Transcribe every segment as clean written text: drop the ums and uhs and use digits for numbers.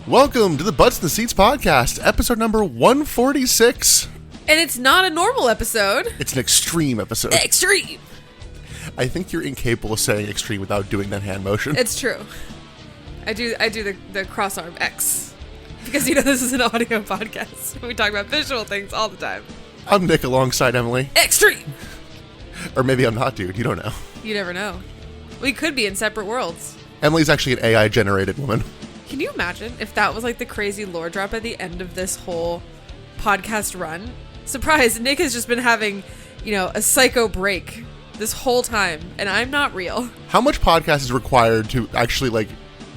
Welcome to the Butts in the Seats podcast, episode number 146. And it's not a normal episode. It's an extreme episode. Extreme! I think you're incapable of saying extreme without doing that hand motion. It's true. I do the cross arm X. Because, you know, this is an audio podcast. We talk about visual things all the time. I'm Nick alongside Emily. Extreme! Or maybe I'm not, dude. You don't know. You never know. We could be in separate worlds. Emily's actually an AI-generated woman. Can you imagine if that was like the crazy lore drop at the end of this whole podcast run? Surprise, Nick has just been having, you know, a psycho break this whole time, and I'm not real. How much podcast is required to actually, like,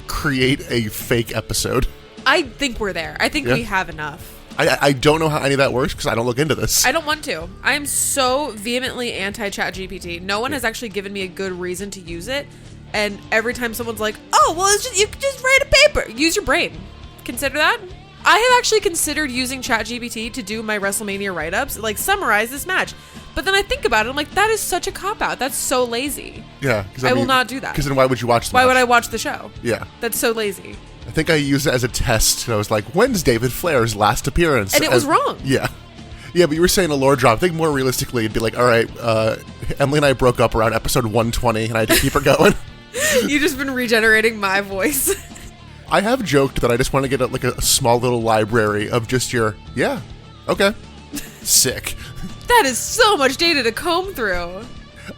create a fake episode? I think we're there. I think we have enough. I don't know how any of that works because I don't look into this. I don't want to. I am so vehemently anti-ChatGPT. No one has actually given me a good reason to use it. And every time someone's like, oh, well, it's just, you can just write a paper. Use your brain. Consider that. I have actually considered using ChatGPT to do my WrestleMania write-ups, like summarize this match. But then I think about it, I'm like, that is such a cop-out. That's so lazy. Yeah. I will not do that. Because then why would you watch the Why match? would I watch the show? Yeah. That's so lazy. I think I used it as a test. I was like, when's David Flair's last appearance? And it was wrong. Yeah. Yeah, but you were saying a lore drop. I think more realistically, it'd be like, all right, Emily and I broke up around episode 120, and I had to keep her going. You've just been regenerating my voice. I have joked that I just want to get a small little library of just your, yeah, okay, sick. That is so much data to comb through.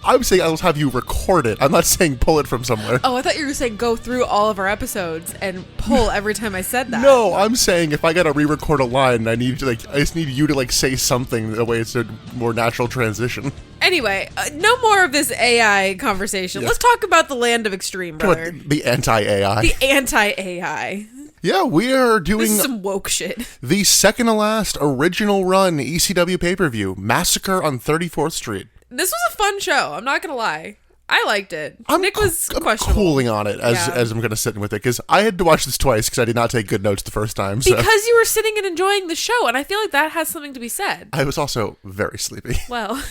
I'm saying I'll have you record it. I'm not saying pull it from somewhere. Oh, I thought you were saying go through all of our episodes and pull every time I said that. No, I'm saying if I gotta re-record a line, I just need you to say something the way it's a more natural transition. Anyway, no more of this AI conversation. Yeah. Let's talk about the land of extreme, brother. The anti-AI. The anti-AI. Yeah, we are doing This is some woke shit. The second to last original run ECW pay-per-view, Massacre on 34th Street. This was a fun show. I'm not gonna lie. I liked it. Nick was I'm questionable. cooling on it as I'm going to sit with it, because I had to watch this twice because I did not take good notes the first time. So. Because you were sitting and enjoying the show, and I feel like that has something to be said. I was also very sleepy. Well...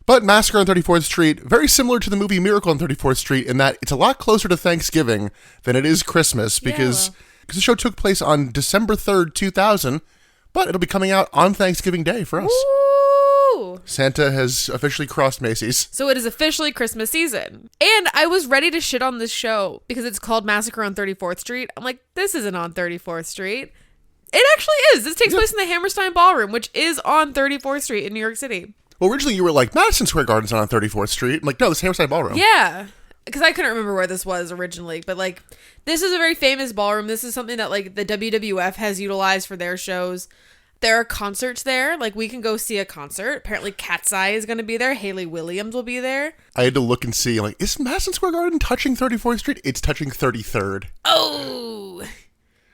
But Massacre on 34th Street, very similar to the movie Miracle on 34th Street in that it's a lot closer to Thanksgiving than it is Christmas because the show took place on December 3rd, 2000, but it'll be coming out on Thanksgiving Day for us. Ooh. Santa has officially crossed Macy's. So it is officially Christmas season. And I was ready to shit on this show because it's called Massacre on 34th Street. I'm like, this isn't on 34th Street. It actually is. This takes place in the Hammerstein Ballroom, which is on 34th Street in New York City. Well, originally you were like, Madison Square Garden's not on 34th Street. I'm like, no, this is Hammerstein Ballroom. Yeah. Because I couldn't remember where this was originally. But, like, this is a very famous ballroom. This is something that, like, the WWF has utilized for their shows. There are concerts there. Like, we can go see a concert. Apparently, Cat's Eye is going to be there. Hayley Williams will be there. I had to look and see, like, is Madison Square Garden touching 34th Street? It's touching 33rd. Oh!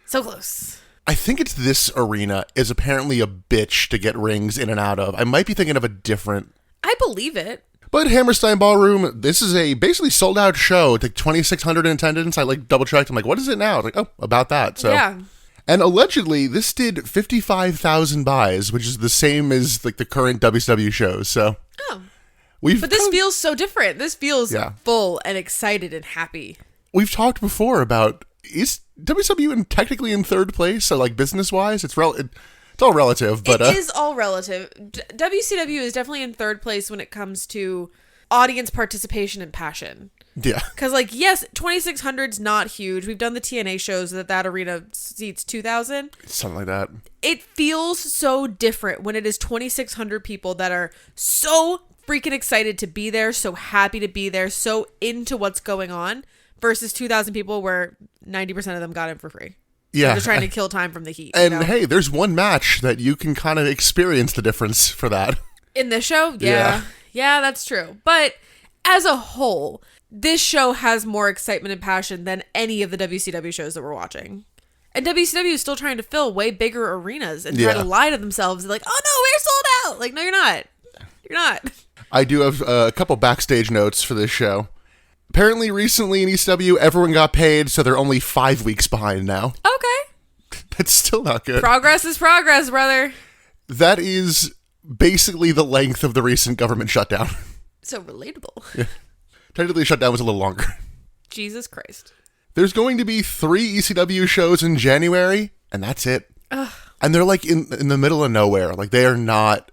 So close. I think it's this arena is apparently a bitch to get rings in and out of. I might be thinking of a different... I believe it. But Hammerstein Ballroom, this is a basically sold out show. It's like 2,600 in attendance. I double checked. I'm like, what is it now? I was like, oh, about that. So yeah. And allegedly, this did 55,000 buys, which is the same as like the current WCW shows. So but this feels so different. This feels full and excited and happy. We've talked before about, is WCW technically in third place? So like business wise, it's all relative. But it is all relative. WCW is definitely in third place when it comes to audience participation and passion. Yeah. Because, like, yes, 2,600's not huge. We've done the TNA shows that arena seats 2,000. Something like that. It feels so different when it is 2,600 people that are so freaking excited to be there, so happy to be there, so into what's going on, versus 2,000 people where 90% of them got in for free. Yeah. They're just trying to kill time from the heat. And hey, there's one match that you can kind of experience the difference for that. In this show? Yeah, that's true. But as a whole, this show has more excitement and passion than any of the WCW shows that we're watching. And WCW is still trying to fill way bigger arenas and try to lie to themselves. Like, oh no, we're sold out. Like, no, you're not. You're not. I do have a couple backstage notes for this show. Apparently, recently in ECW, everyone got paid, so they're only 5 weeks behind now. Okay. That's still not good. Progress is progress, brother. That is basically the length of the recent government shutdown. So relatable. Yeah. Technically, the shutdown was a little longer. Jesus Christ. There's going to be 3 ECW shows in January, and that's it. Ugh. And they're like in the middle of nowhere. Like, they are not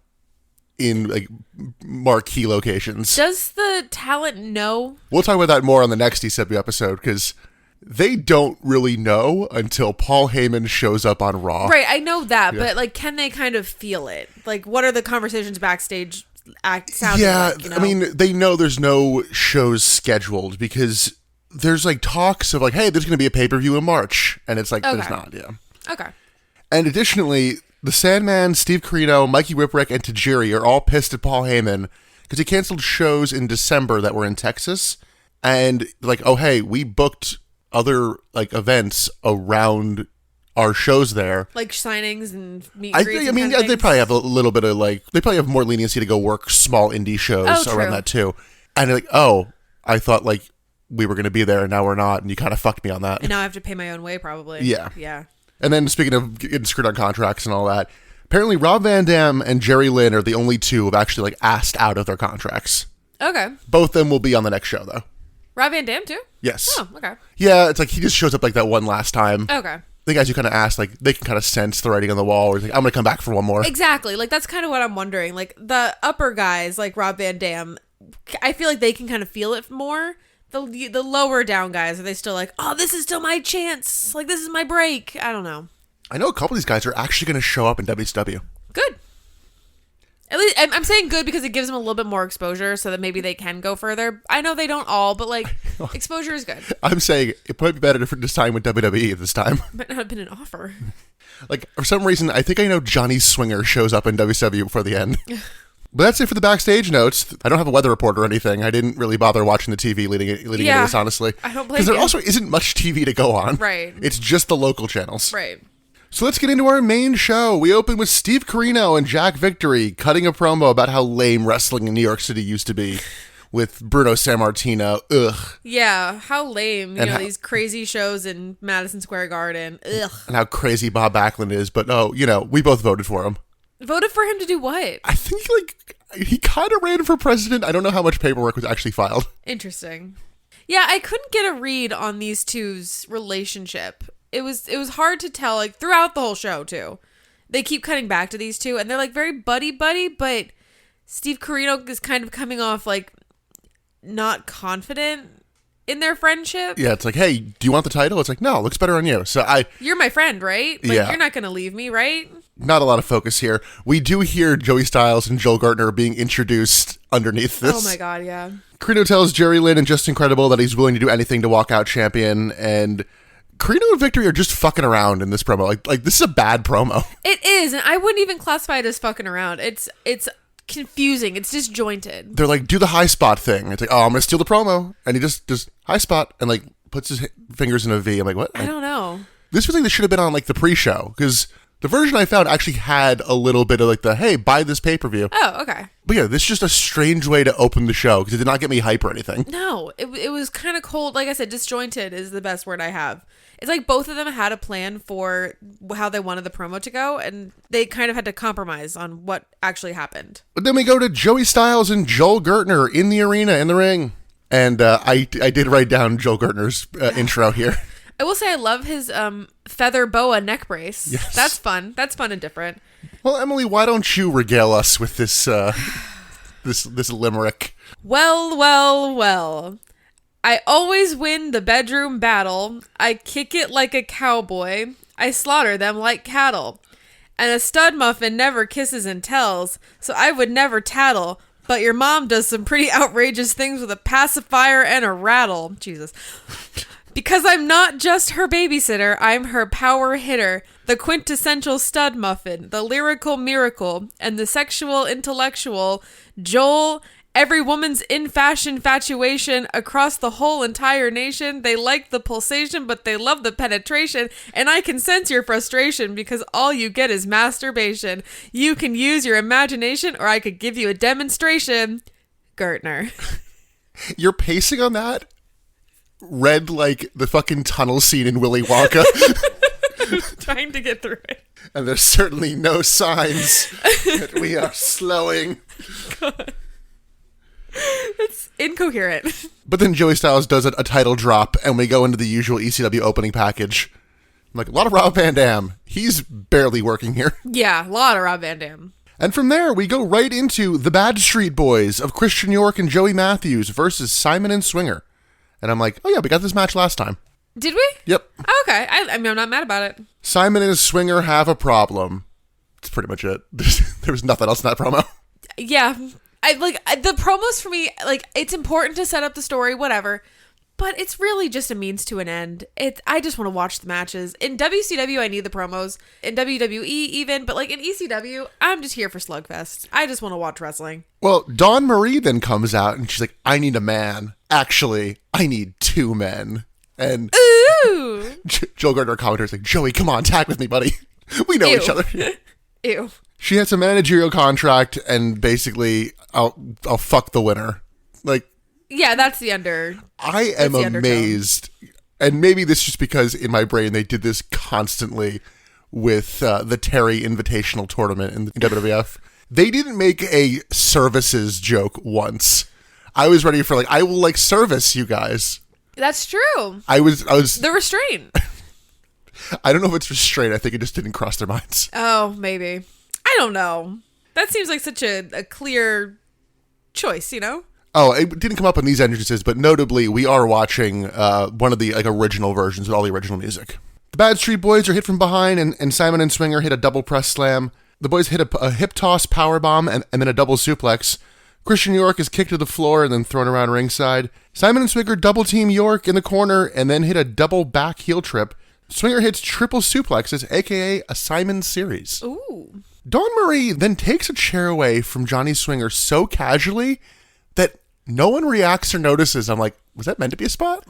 in like marquee locations. Does the talent know? We'll talk about that more on the next ECW episode, because they don't really know until Paul Heyman shows up on Raw. Right, I know that, but like, can they kind of feel it? Like, what are the conversations backstage sounding like? You know? I mean, they know there's no shows scheduled because there's like talks of like, hey, there's going to be a pay-per-view in March, and it's like, there's not. Okay. And additionally, the Sandman, Steve Corino, Mikey Whipwreck, and Tajiri are all pissed at Paul Heyman because he canceled shows in December that were in Texas, and like, oh hey, we booked other like events around our shows there, like signings and meet and greets. I mean, they probably have a little bit of like, they probably have more leniency to go work small indie shows around that too. And they're like, oh, I thought like we were going to be there and now we're not, and you kind of fucked me on that. And now I have to pay my own way probably. Yeah. And then speaking of getting screwed on contracts and all that, apparently Rob Van Dam and Jerry Lynn are the only two who have actually like asked out of their contracts. Okay. Both of them will be on the next show though. Rob Van Dam too? Yes. Oh, okay. Yeah, it's like he just shows up like that one last time. Okay. The guys who kind of asked, like, they can kind of sense the writing on the wall, or like, I'm going to come back for one more. Exactly. Like, that's kind of what I'm wondering. Like, the upper guys, like Rob Van Dam, I feel like they can kind of feel it more. The lower down guys, are they still like, oh, this is still my chance. Like, this is my break. I don't know. I know a couple of these guys are actually going to show up in WCW. Good. At least I'm saying good because it gives them a little bit more exposure so that maybe they can go further. I know they don't all, but like exposure is good. I'm saying it might be better to sign with WWE this time. Might not have been an offer. Like, for some reason, I think I know Johnny Swinger shows up in WCW before the end. But that's it for the backstage notes. I don't have a weather report or anything. I didn't really bother watching the TV leading into this, honestly. I don't blame you. Because there also isn't much TV to go on. Right. It's just the local channels. Right. So let's get into our main show. We open with Steve Corino and Jack Victory cutting a promo about how lame wrestling in New York City used to be with Bruno Sammartino. Ugh. Yeah, how lame. You know, these crazy shows in Madison Square Garden. Ugh. And how crazy Bob Backlund is. But, we both voted for him. Voted for him to do what? I think, he kind of ran for president. I don't know how much paperwork was actually filed. Interesting. Yeah, I couldn't get a read on these two's relationship. It was hard to tell, like, throughout the whole show, too. They keep cutting back to these two, and they're, like, very buddy-buddy, but Steve Corino is kind of coming off, like, not confident in their friendship. Yeah, it's like, hey, do you want the title? It's like, no, it looks better on you. So You're my friend, right? Like, you're not going to leave me, right? Not a lot of focus here. We do hear Joey Styles and Joel Gertner being introduced underneath this. Oh, my God, yeah. Corino tells Jerry Lynn and Just Incredible that he's willing to do anything to walk out champion, and Corino and Victory are just fucking around in this promo. Like this is a bad promo. It is, and I wouldn't even classify it as fucking around. It's confusing. It's disjointed. They're like, do the high spot thing. It's like, oh, I'm gonna steal the promo, and he just high spot and like puts his fingers in a V. I'm like, what? I don't know. This feels like this should have been on like the pre-show, because the version I found actually had a little bit of like the, hey, buy this pay-per-view. Oh, okay. But yeah, this is just a strange way to open the show, because it did not get me hype or anything. No, it was kind of cold. Like I said, disjointed is the best word I have. It's like both of them had a plan for how they wanted the promo to go, and they kind of had to compromise on what actually happened. But then we go to Joey Styles and Joel Gertner in the arena, in the ring. And I did write down Joel Gertner's intro here. I will say I love his feather boa neck brace. Yes. That's fun. That's fun and different. Well, Emily, why don't you regale us with this this limerick? Well. I always win the bedroom battle. I kick it like a cowboy. I slaughter them like cattle. And a stud muffin never kisses and tells, so I would never tattle. But your mom does some pretty outrageous things with a pacifier and a rattle. Jesus. Because I'm not just her babysitter, I'm her power hitter, the quintessential stud muffin, the lyrical miracle, and the sexual intellectual Joel Every woman's infatuation across the whole entire nation. They like the pulsation, but they love the penetration. And I can sense your frustration because all you get is masturbation. You can use your imagination or I could give you a demonstration. Gertner. Your pacing on that read like the fucking tunnel scene in Willy Wonka. Trying to get through it. And there's certainly no signs that we are slowing. God. It's incoherent. But then Joey Styles does a title drop, and we go into the usual ECW opening package. I'm like, a lot of Rob Van Dam. He's barely working here. Yeah, a lot of Rob Van Dam. And from there, we go right into the Bad Street Boys of Christian York and Joey Matthews versus Simon and Swinger. And I'm like, oh yeah, we got this match last time. Did we? Yep. Oh, okay. I mean, I'm not mad about it. Simon and Swinger have a problem. That's pretty much it. There was nothing else in that promo. Yeah. The promos for me, like, it's important to set up the story, whatever, but it's really just a means to an end. I just want to watch the matches. In WCW, I need the promos. In WWE even, but like in ECW, I'm just here for Slugfest. I just want to watch wrestling. Well, Dawn Marie then comes out and she's like, I need a man. Actually, I need two men. And ooh, Joe Gardner commentator's like, Joey, come on, tag with me, buddy. We know each other. Ew. She has a managerial contract, and basically, I'll fuck the winner. Like, yeah, that's the under. I am amazed, and maybe this is just because in my brain they did this constantly with the Terry Invitational Tournament in WWF. They didn't make a services joke once. I was ready for I will service you guys. That's true. I was the restraint. I don't know if it's restraint. I think it just didn't cross their minds. Oh, maybe. I don't know. That seems like such a clear choice, you know? Oh, it didn't come up in these entrances, but notably, we are watching one of the original versions with all the original music. The Bad Street Boys are hit from behind, and Simon and Swinger hit a double press slam. The boys hit a hip toss powerbomb and then a double suplex. Christian York is kicked to the floor and then thrown around ringside. Simon and Swinger double team York in the corner and then hit a double back heel trip. Swinger hits triple suplexes, aka a Simon series. Ooh. Dawn Marie then takes a chair away from Johnny Swinger so casually that no one reacts or notices. I'm like, was that meant to be a spot?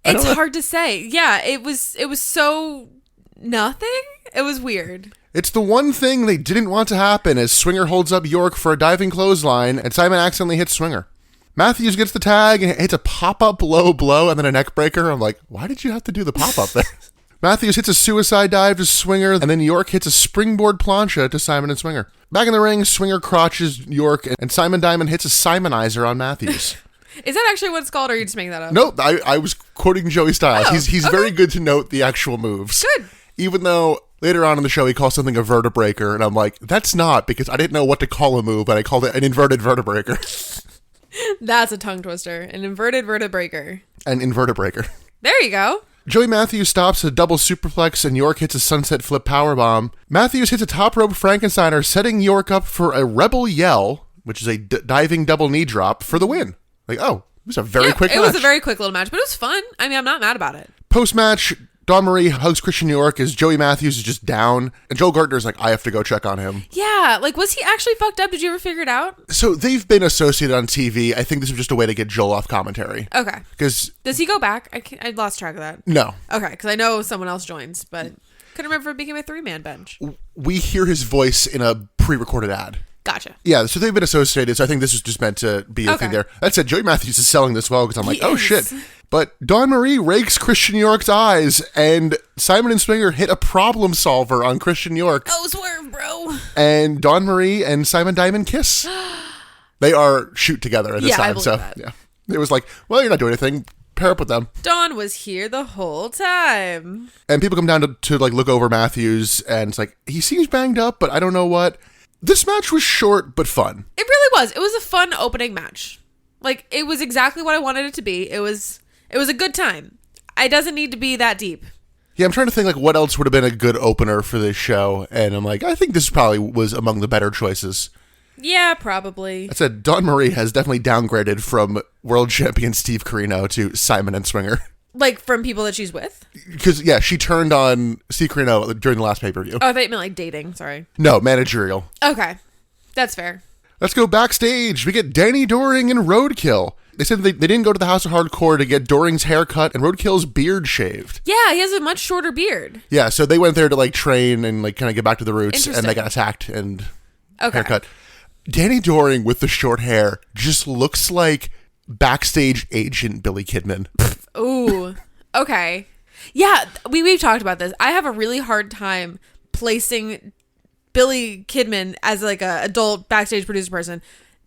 It's hard to say. Yeah, it was so nothing. It was weird. It's the one thing they didn't want to happen as Swinger holds up York for a diving clothesline and Simon accidentally hits Swinger. Matthews gets the tag and hits a pop-up low blow and then a neck breaker. I'm like, why did you have to do the pop-up there? Matthews hits a suicide dive to Swinger, and then York hits a springboard plancha to Simon and Swinger. Back in the ring, Swinger crotches York, and Simon Diamond hits a Simonizer on Matthews. Is that actually what it's called, or are you just making that up? Nope, I was quoting Joey Styles. Oh, he's okay. very good to note the actual moves. Good. Even though later on in the show he calls something a vertebreaker, and I'm like, that's not, because I didn't know what to call a move, but I called it an inverted vertebreaker. That's a tongue twister. An inverted vertebreaker. An invertebreaker. There you go. Joey Matthews stops a double superplex and York hits a sunset flip powerbomb. Matthews hits a top rope Frankensteiner, setting York up for a rebel yell, which is a diving double knee drop, for the win. It was a very quick match. It was a very quick little match, but it was fun. I mean, I'm not mad about it. Post-match, Dawn Marie hugs Christian York as Joey Matthews is just down, and Joe Gardner's like, I have to go check on him. Yeah, was he actually fucked up? Did you ever figure it out? So they've been associated on TV. I think this was just a way to get Joel off commentary. Okay. Because does he go back? I lost track of that. No. Okay, because I know someone else joins, but couldn't remember if it became a 3-man bench. We hear his voice in a pre-recorded ad. Gotcha. Yeah, so they've been associated, so I think this was just meant to be a thing there. That said, Joey Matthews is selling this well, because I'm like, oh shit. But Dawn Marie rakes Christian York's eyes, and Simon and Swinger hit a problem solver on Christian York. Oh, swerve, bro. And Dawn Marie and Simon Diamond kiss. They are shoot together at this time. So that. Yeah, it was like, well, you're not doing anything. Pair up with them. Dawn was here the whole time. And people come down to look over Matthews, and it's like, he seems banged up, but I don't know what. This match was short but fun. It really was. It was a fun opening match. It was exactly what I wanted it to be. It was a good time. It doesn't need to be that deep. Yeah, I'm trying to think what else would have been a good opener for this show, and I'm like, I think this probably was among the better choices. Yeah, probably. I said Dawn Marie has definitely downgraded from world champion Steve Corino to Simon and Swinger. From people that she's with? Because, yeah, she turned on Steve Corino during the last pay-per-view. Oh, I thought you meant dating. Sorry. No, managerial. Okay. That's fair. Let's go backstage. We get Danny Doring and Roadkill. They said they didn't go to the House of Hardcore to get Doring's haircut and Roadkill's beard shaved. Yeah, he has a much shorter beard. Yeah, so they went there to train and kind of get back to the roots, and they got attacked and haircut. Danny Doring with the short hair just looks like backstage agent Billy Kidman. Ooh, okay. Yeah, we've talked about this. I have a really hard time placing Billy Kidman as a adult backstage producer person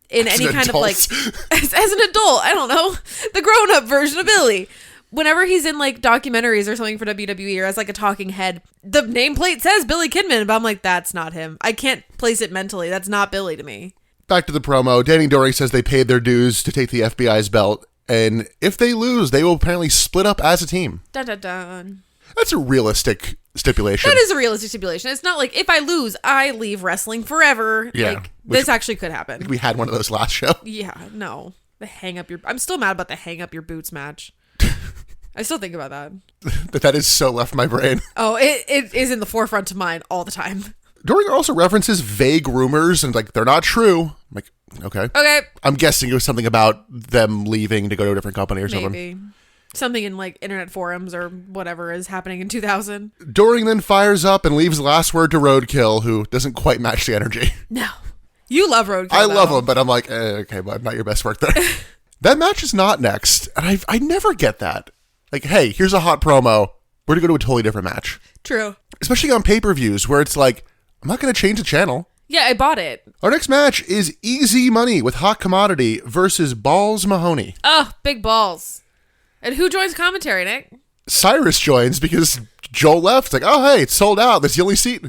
in any kind of as an adult. I don't know, the grown-up version of Billy. Whenever he's in documentaries or something for WWE or as a talking head, the nameplate says Billy Kidman, but I'm like, that's not him. I can't place it mentally. That's not Billy to me. Back to the promo. Danny Doring says they paid their dues to take the FBI's belt, and if they lose, they will apparently split up as a team. Dun dun dun. That's a realistic stipulation. That is a realistic stipulation. It's not if I lose, I leave wrestling forever. Yeah. This actually could happen. We had one of those last show. Yeah, no. I'm still mad about the hang up your boots match. I still think about that. But that is so left my brain. Oh, it is in the forefront of mine all the time. Doring also references vague rumors and they're not true. I'm like, okay. Okay. I'm guessing it was something about them leaving to go to a different company or something. Maybe. Something in internet forums or whatever is happening in 2000. Doring then fires up and leaves the last word to Roadkill, who doesn't quite match the energy. No. You love Roadkill. I love him, but I'm like, okay, bud, not your best work there. That match is not next. And I never get that. Hey, here's a hot promo. We're going to go to a totally different match. True. Especially on pay-per-views where it's I'm not going to change the channel. Yeah, I bought it. Our next match is Easy Money with Hot Commodity versus Balls Mahoney. Oh, big balls. And who joins commentary, Nick? Cyrus joins because Joel left. It's oh, hey, it's sold out. That's the only seat.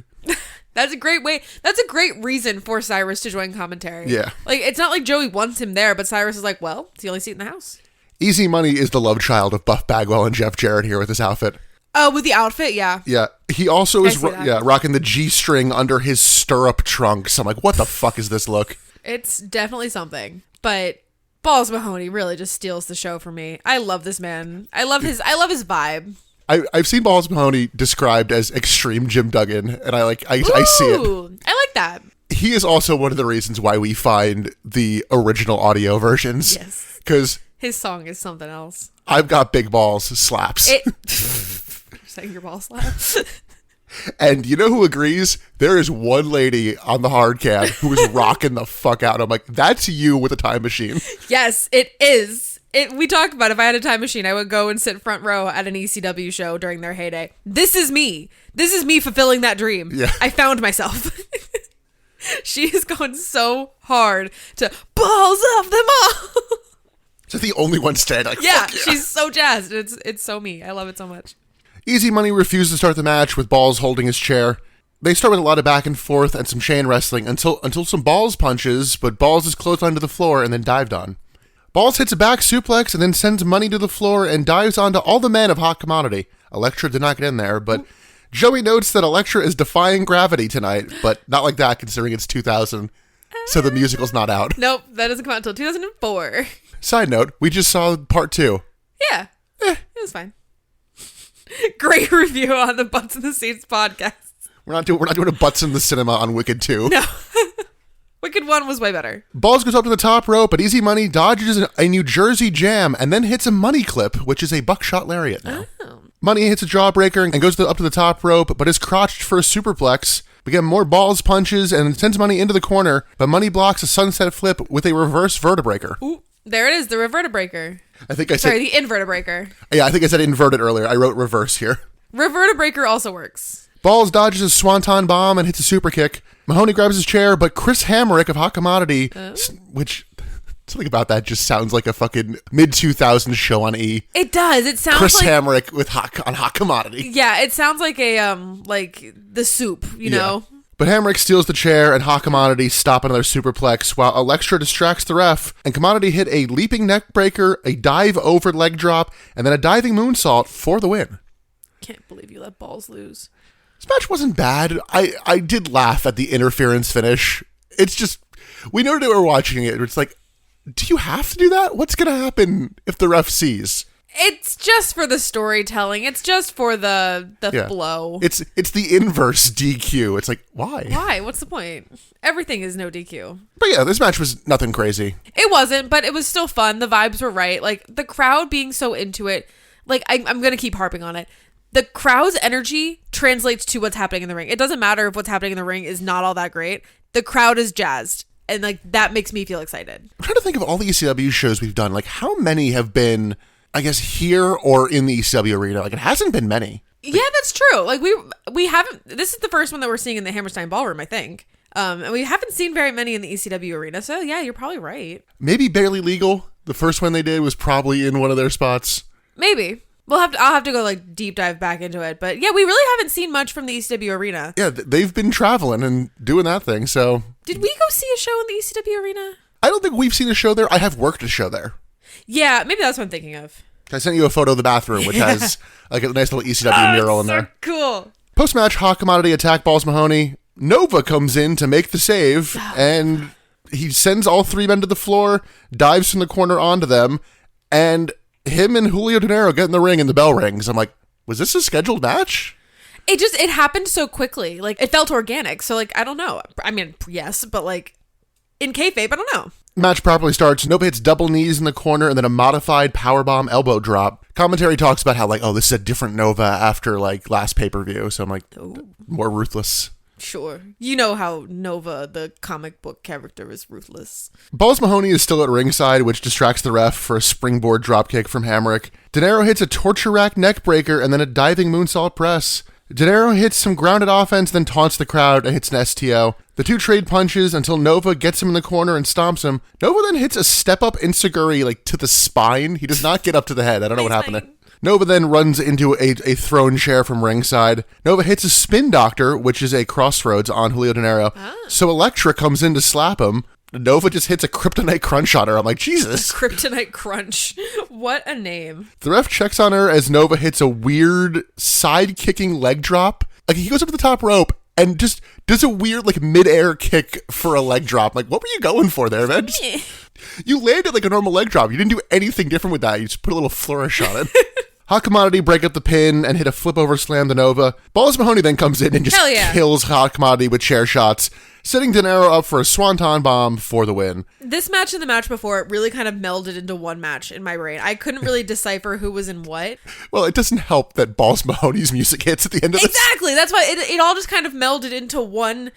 That's a great way. That's a great reason for Cyrus to join commentary. Yeah. It's not like Joey wants him there, but Cyrus is well, it's the only seat in the house. Easy Money is the love child of Buff Bagwell and Jeff Jarrett here with his outfit. Oh, with the outfit, yeah. Yeah. He also is rocking the G-string under his stirrup trunks. I'm like, what the fuck is this look? It's definitely something. But Balls Mahoney really just steals the show for me. I love this man. I love his vibe. I've seen Balls Mahoney described as extreme Jim Duggan, and I see it. I like that. He is also one of the reasons why we find the original audio versions. Yes. Because his song is something else. I've got big balls slaps. Saying your ball slaps. And you know who agrees? There is one lady on the hard cam who is rocking the fuck out. I'm like, that's you with a time machine. Yes, it is. We talked about if I had a time machine, I would go and sit front row at an ECW show during their heyday. This is me. This is me fulfilling that dream. Yeah. I found myself. She is going so hard to balls off them all. She's the only one standing. Yeah, she's so jazzed. It's so me. I love it so much. Easy Money refused to start the match with Balls holding his chair. They start with a lot of back and forth and some chain wrestling until some Balls punches, but Balls is clotheslined to the floor and then dived on. Balls hits a back suplex and then sends Money to the floor and dives onto all the men of Hot Commodity. Elektra did not get in there, but Joey notes that Elektra is defying gravity tonight, but not like that considering it's 2000, so the musical's not out. Nope, that doesn't come out until 2004. Side note, we just saw part 2. Yeah, it was fine. Great review on the Butts in the Seats podcast. We're not doing a Butts in the Cinema on Wicked 2. No. Wicked 1 was way better. Balls goes up to the top rope, but Easy Money dodges a New Jersey jam and then hits a money clip, which is a buckshot lariat now. Oh. Money hits a jawbreaker and goes up to the top rope, but is crotched for a superplex. We get more Balls punches and sends Money into the corner, but Money blocks a sunset flip with a reverse vertebraker. Ooh, there it is, the revertebraker. I think I said... Sorry, the invertebraker. Yeah, I think I said inverted earlier. I wrote reverse here. Revertebraker also works. Balls dodges a swanton bomb and hits a super kick. Mahoney grabs his chair, but Chris Hamrick of Hot Commodity, which... Something about that just sounds like a fucking mid-2000s show on E. It does. It sounds Chris like... Hamrick with on Hot Commodity. Yeah, it sounds like a, like, the soup, you know? But Hamrick steals the chair and Hot Commodity stop another superplex while Elektra distracts the ref, and Commodity hit a leaping neck breaker, a dive over leg drop, and then a diving moonsault for the win. Can't believe you let Balls lose. This match wasn't bad. I did laugh at the interference finish. It's just, we know that we're watching it. It's like, do you have to do that? What's going to happen if the ref sees? It's just for the storytelling. It's just for the flow. It's the inverse DQ. It's like, why? Why? What's the point? Everything is no DQ. But yeah, this match was nothing crazy. It wasn't, but it was still fun. The vibes were right. Like, the crowd being so into it, like, I'm going to keep harping on it. The crowd's energy translates to what's happening in the ring. It doesn't matter if what's happening in the ring is not all that great. The crowd is jazzed. And, like, that makes me feel excited. I'm trying to think of all the ECW shows we've done. Like, how many have been, I guess, here or in the ECW arena? Like, it hasn't been many. Yeah, that's true. Like, we haven't... This is the first one that we're seeing in the Hammerstein Ballroom, I think. And we haven't seen very many in the ECW arena. So, yeah, you're probably right. Maybe Barely Legal. The first one they did was probably in one of their spots. Maybe. I'll have to go, like, deep dive back into it. But, yeah, we really haven't seen much from the ECW arena. Yeah, they've been traveling and doing that thing, so... Did we go see a show in the ECW arena? I don't think we've seen a show there. I have worked a show there. Yeah, maybe that's what I'm thinking of. I sent you a photo of the bathroom, which has like a nice little ECW mural in so there. Cool. Post-match, Hot Commodity attack Balls Mahoney. Nova comes in to make the save, and he sends all three men to the floor, dives from the corner onto them, and him and Julio De Niro get in the ring and the bell rings. I'm like, was this a scheduled match? It happened so quickly. Like, it felt organic. So, like, I don't know. I mean, yes, but, like, in kayfabe, I don't know. Match properly starts. Nova hits double knees in the corner and then a modified powerbomb elbow drop. Commentary talks about how, like, oh, this is a different Nova after, like, last pay-per-view. So I'm like, more ruthless. Sure. You know how Nova, the comic book character, is ruthless. Balls Mahoney is still at ringside, which distracts the ref for a springboard dropkick from Hamrick. De Niro hits a torture rack neck breaker and then a diving moonsault press. De Niro hits some grounded offense, then taunts the crowd and hits an STO. The two trade punches until Nova gets him in the corner and stomps him. Nova then hits a step-up enziguri, like, to the spine. He does not get up to the head. I don't know what happened there. Nova then runs into a throne chair from ringside. Nova hits a spin doctor, which is a crossroads on Julio De Niro. So Elektra comes in to slap him. Nova just hits a kryptonite crunch on her. I'm like, Jesus. Kryptonite crunch. What a name. The ref checks on her as Nova hits a weird side-kicking leg drop. Like, he goes up to the top rope and just does a weird, like, mid-air kick for a leg drop. Like, what were you going for there, man? You landed like a normal leg drop. You didn't do anything different with that. You just put a little flourish on it. Hot Commodity break up the pin and hit a flip-over slam to Nova. Balls Mahoney then comes in and just kills Hot Commodity with chair shots, setting De Niro up for a swanton bomb for the win. This match and the match before it really kind of melded into one match in my brain. I couldn't really decipher who was in what. Well, it doesn't help that Balls Mahoney's music hits at the end of this. Exactly. That's why it all just kind of melded into one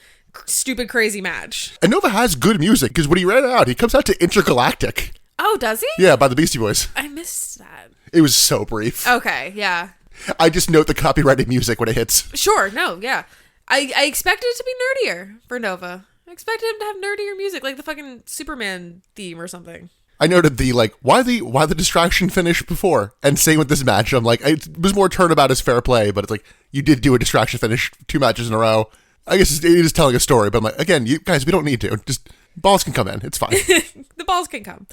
stupid, crazy match. And Nova has good music, because when he ran out, he comes out to Intergalactic. Oh, does he? Yeah, by the Beastie Boys. I missed that. It was so brief. Okay, yeah. I just note the copyrighted music when it hits. Sure, no, yeah. I expected it to be nerdier for Nova. I expected him to have nerdier music, like the fucking Superman theme or something. I noted the, like, why the distraction finish before? And same with this match. I'm like, it was more turnabout as fair play, but it's like, you did do a distraction finish 2 matches in a row. I guess it is telling a story, but I'm like, again, you guys, we don't need to. Just, balls can come in. It's fine. The balls can come.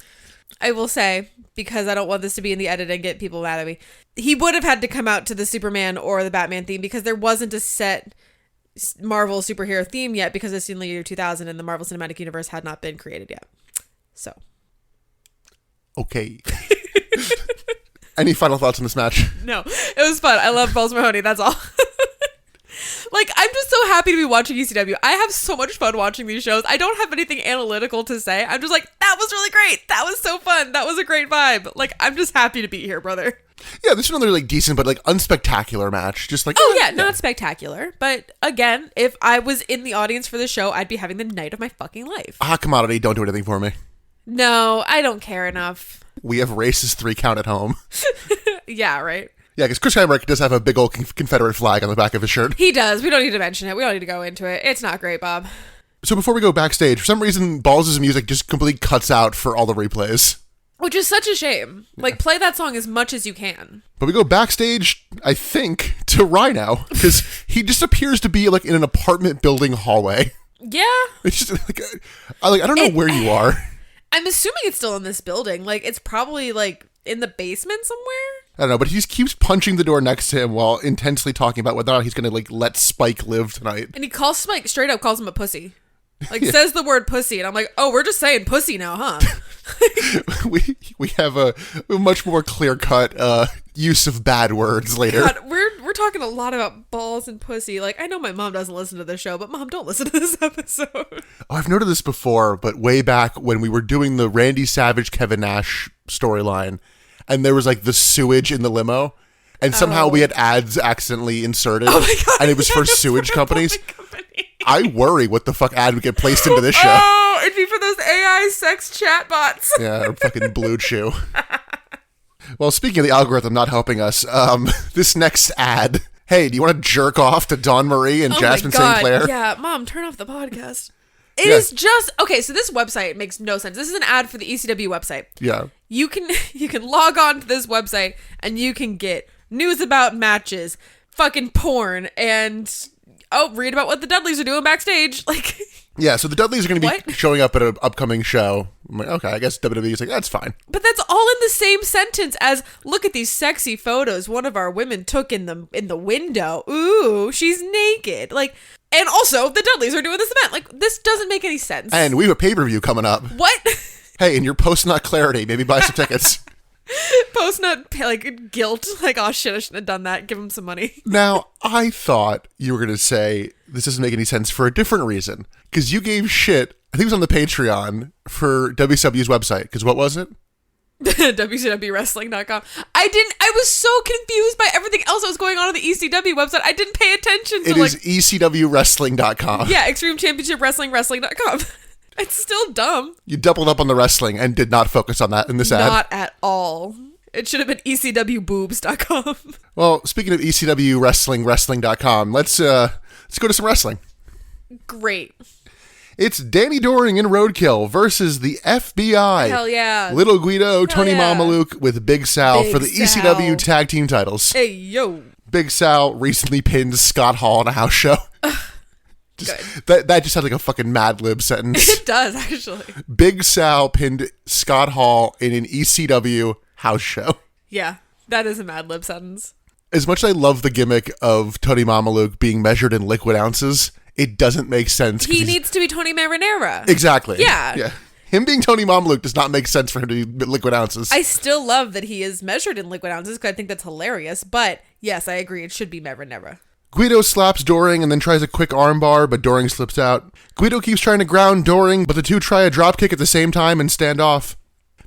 I will say, because I don't want this to be in the edit and get people mad at me, he would have had to come out to the Superman or the Batman theme because there wasn't a set Marvel superhero theme yet because it's in the year 2000 and the Marvel Cinematic Universe had not been created yet. So. Okay. Any final thoughts on this match? No, it was fun. I love Balls Mahoney. That's all. Like, I'm just so happy to be watching ECW. I have so much fun watching these shows. I don't have anything analytical to say. I'm just like, that was really great. That was so fun. That was a great vibe. Like, I'm just happy to be here, brother. Yeah, this is another, like, decent but, like, unspectacular match. Just like, not spectacular. But again, if I was in the audience for the show, I'd be having the night of my fucking life. Hot Commodity, don't do anything for me. No, I don't care enough. We have racist 3 count at home. Yeah, right. Yeah, because Chris Hemrick does have a big old Confederate flag on the back of his shirt. He does. We don't need to mention it. We don't need to go into it. It's not great, Bob. So before we go backstage, for some reason, Balls' music just completely cuts out for all the replays. Which is such a shame. Like, play that song as much as you can. But we go backstage, I think, to Rhino, because he just appears to be, like, in an apartment building hallway. Yeah. It's just, like, I don't know where you are. I'm assuming it's still in this building. Like, it's probably, like, in the basement somewhere? I don't know, but he just keeps punching the door next to him while intensely talking about whether or not he's going to, like, let Spike live tonight. And he calls Spike, straight up calls him a pussy. Like, says the word pussy, and I'm like, oh, we're just saying pussy now, huh? we have a much more clear-cut use of bad words later. God, we're talking a lot about balls and pussy. Like, I know my mom doesn't listen to this show, but Mom, don't listen to this episode. Oh, I've noted this before, but way back when we were doing the Randy Savage, Kevin Nash storyline, and there was like the sewage in the limo, and somehow we had ads accidentally inserted, Oh my God, and it was for sewage companies. I worry what the fuck ad would get placed into this show. Oh, it'd be for those AI sex chatbots. Yeah, or fucking Blue Chew. Well, speaking of the algorithm not helping us, this next ad. Hey, do you want to jerk off to Dawn Marie and Jasmine St. Clair? Yeah, Mom, turn off the podcast. It is just okay. So this website makes no sense. This is an ad for the ECW website. Yeah, you can log on to this website and you can get news about matches, fucking porn, and read about what the Dudleys are doing backstage. Like, yeah. So the Dudleys are going to be showing up at an upcoming show. I'm like, okay, I guess WWE is like, that's fine. But that's all in the same sentence as, look at these sexy photos one of our women took in the window. Ooh, she's naked. Like, and also the Dudleys are doing this event. Like, this doesn't make any sense. And we have a pay-per-view coming up. What? Hey, in your post-nut clarity, maybe buy some tickets. Post-nut, like, guilt. Like, oh shit, I shouldn't have done that. Give him some money. Now, I thought you were going to say this doesn't make any sense for a different reason. Because you gave shit, I think it was on the Patreon, for WCW's website. Because what was it? WCWWrestling.com. I was so confused by everything else that was going on the ECW website. I didn't pay attention to It is ECWWrestling.com. Yeah, Extreme Championship Wrestling.com. It's still dumb. You doubled up on the wrestling and did not focus on that in this ad. Not at all. It should have been ECWBoobs.com. Well, speaking of ECW wrestling.com, let's go to some wrestling. Great. It's Danny Doring and Roadkill versus the FBI. Hell yeah. Little Guido, Tony Mamaluke with Big Sal for the ECW tag team titles. Hey, yo. Big Sal recently pinned Scott Hall in a house show. That just sounds like a fucking Mad Lib sentence. It does, actually. Big Sal pinned Scott Hall in an ECW house show. Yeah, that is a Mad Lib sentence. As much as I love the gimmick of Tony Mamaluke being measured in liquid ounces, it doesn't make sense. He needs to be Tony Marinara. Exactly. Yeah. Him being Tony Mamaluke does not make sense for him to be liquid ounces. I still love that he is measured in liquid ounces because I think that's hilarious. But yes, I agree. It should be Marinara. Guido slaps Doring and then tries a quick armbar, but Doring slips out. Guido keeps trying to ground Doring, but the two try a dropkick at the same time and stand off.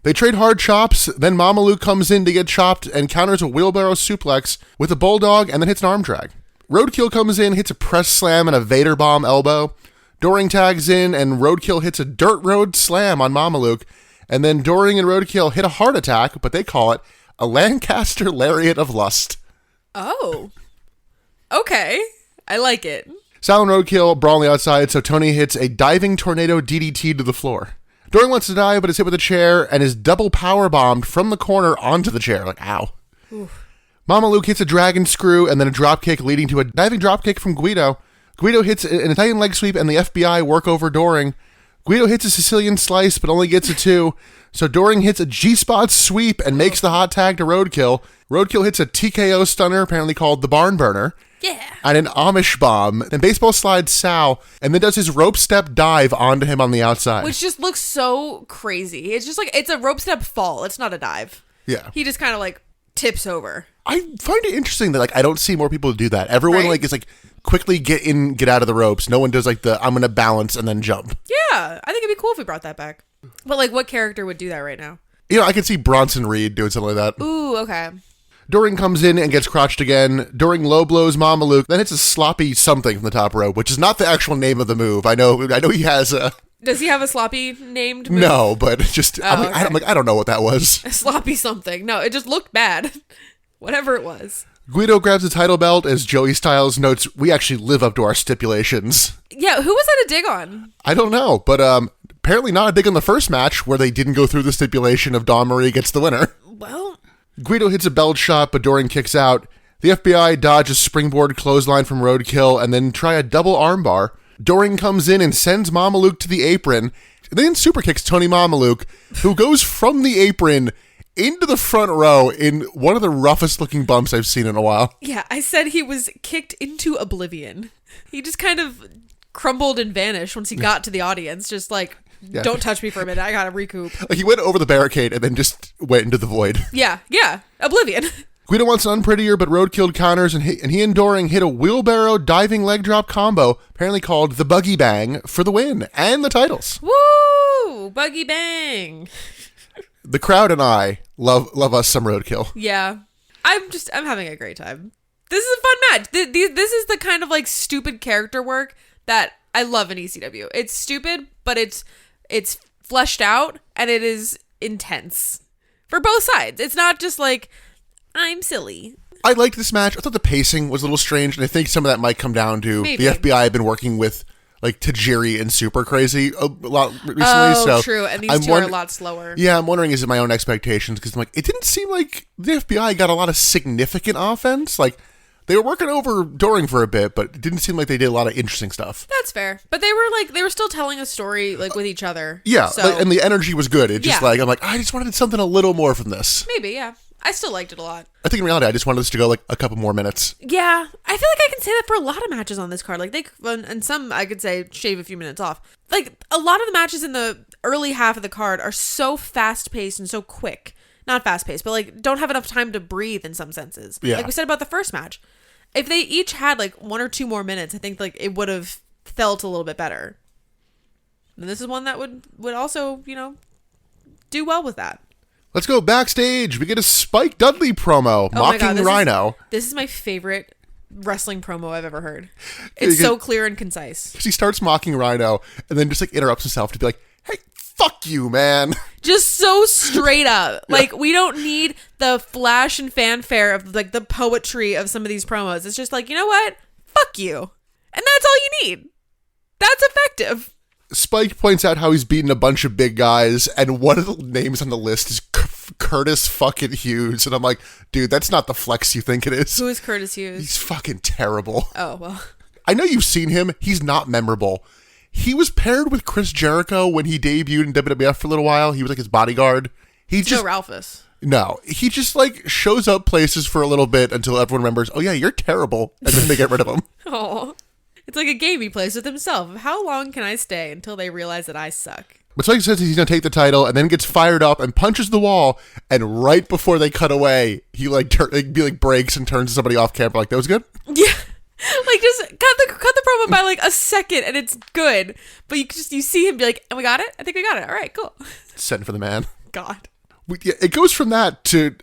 They trade hard chops, then Mamaluke comes in to get chopped and counters a wheelbarrow suplex with a bulldog and then hits an arm drag. Roadkill comes in, hits a press slam and a Vader bomb elbow. Doring tags in and Roadkill hits a dirt road slam on Mamaluke, and then Doring and Roadkill hit a heart attack, but they call it a Lancaster Lariat of Lust. Oh. Okay. I like it. Sal and Roadkill brawl on the outside, so Tony hits a diving tornado DDT to the floor. Doring wants to die, but is hit with a chair and is double power bombed from the corner onto the chair. Like, ow. Oof. Mamaluke hits a dragon screw and then a dropkick leading to a diving dropkick from Guido. Guido hits an Italian leg sweep and the FBI work over Doring. Guido hits a Sicilian slice but only gets a 2. So Doring hits a G-spot sweep and makes the hot tag to Roadkill. Roadkill hits a TKO stunner, apparently called the Barn Burner. Yeah. And an Amish bomb. Then baseball slides Sal and then does his rope step dive onto him on the outside. Which just looks so crazy. It's just like, it's a rope step fall. It's not a dive. Yeah. He just kind of like tips over. I find it interesting that like I don't see more people do that. Everyone like is like quickly get in, get out of the ropes. No one does like the I'm gonna balance and then jump. Yeah, I think it'd be cool if we brought that back. But like, what character would do that right now? You know, I could see Bronson Reed doing something like that. Ooh, okay. Doring comes in and gets crotched again. Doring low blows Mamaluke, then hits a sloppy something from the top rope, which is not the actual name of the move. I know he has a. Does he have a sloppy named move? No, but just I'm like I don't know what that was. A sloppy something. No, it just looked bad. Whatever it was. Guido grabs the title belt as Joey Styles notes, we actually live up to our stipulations. Yeah, who was that a dig on? I don't know, but apparently not a dig on the first match where they didn't go through the stipulation of Dawn Marie gets the winner. Well. Guido hits a belt shot, but Doring kicks out. The FBI dodge a springboard clothesline from Roadkill and then try a double armbar. Doring comes in and sends Mamaluke to the apron, then super kicks Tony Mamaluke, who goes from the apron into the front row in one of the roughest looking bumps I've seen in a while. Yeah, I said he was kicked into oblivion. He just kind of crumbled and vanished once he got to the audience. Just like, don't touch me for a minute. I gotta recoup. Like he went over the barricade and then just went into the void. Yeah. Oblivion. Guido wants an unprettier, but roadkill counters, and he and Doring hit a wheelbarrow diving leg drop combo, apparently called the Buggy Bang, for the win and the titles. Woo! Buggy Bang. The crowd and I love us some roadkill. Yeah. I'm having a great time. This is a fun match. This is the kind of like stupid character work that I love in ECW. It's stupid, but it's fleshed out and it is intense for both sides. It's not just like, I'm silly. I liked this match. I thought the pacing was a little strange, and I think some of that might come down to Maybe. the FBI have been working with like Tajiri and Super Crazy a lot recently. Oh, so true. And these two are a lot slower. Yeah, I'm wondering, is it my own expectations? Because I'm like, it didn't seem like the FBI got a lot of significant offense. Like, they were working over Doring for a bit, but it didn't seem like they did a lot of interesting stuff. That's fair. But they were still telling a story like with each other. Yeah, so. like, and the energy was good. It just like, I'm like, I just wanted something a little more from this. Maybe, yeah. I still liked it a lot. I think in reality, I just wanted this to go like a couple more minutes. Yeah, I feel like I can say that for a lot of matches on this card. Like and some I could say shave a few minutes off. Like a lot of the matches in the early half of the card are so fast paced and so quick. Not fast paced, but like don't have enough time to breathe in some senses. Yeah. Like we said about the first match. If they each had like 1 or 2 more minutes, I think like it would have felt a little bit better. And this is one that would also, do well with that. Let's go backstage. We get a Spike Dudley promo mocking Rhino. This is my favorite wrestling promo I've ever heard. It's so clear and concise. He starts mocking Rhino and then just like interrupts himself to be like, hey, fuck you, man. Just so straight up. Yeah. Like, we don't need the flash and fanfare of like the poetry of some of these promos. It's just like, you know what? Fuck you. And that's all you need. That's effective. Spike points out how he's beaten a bunch of big guys, and one of the names on the list is Curtis fucking Hughes. And I'm like, dude, that's not the flex you think it is. Who is Curtis Hughes? He's fucking terrible. Oh, well. I know you've seen him. He's not memorable. He was paired with Chris Jericho when he debuted in WWF for a little while. He was like his bodyguard. No Ralphus. No, he just like shows up places for a little bit until everyone remembers, oh yeah, you're terrible. And then they get rid of him. Oh. It's like a game he plays with himself. How long can I stay until they realize that I suck? But Spike says he's going to take the title and then gets fired up and punches the wall. And right before they cut away, he breaks and turns to somebody off camera like, that was good? Yeah. Like just cut the promo by like a second and it's good. But you see him be like, and we got it? I think we got it. All right, cool. Send for the man. God. It goes from that to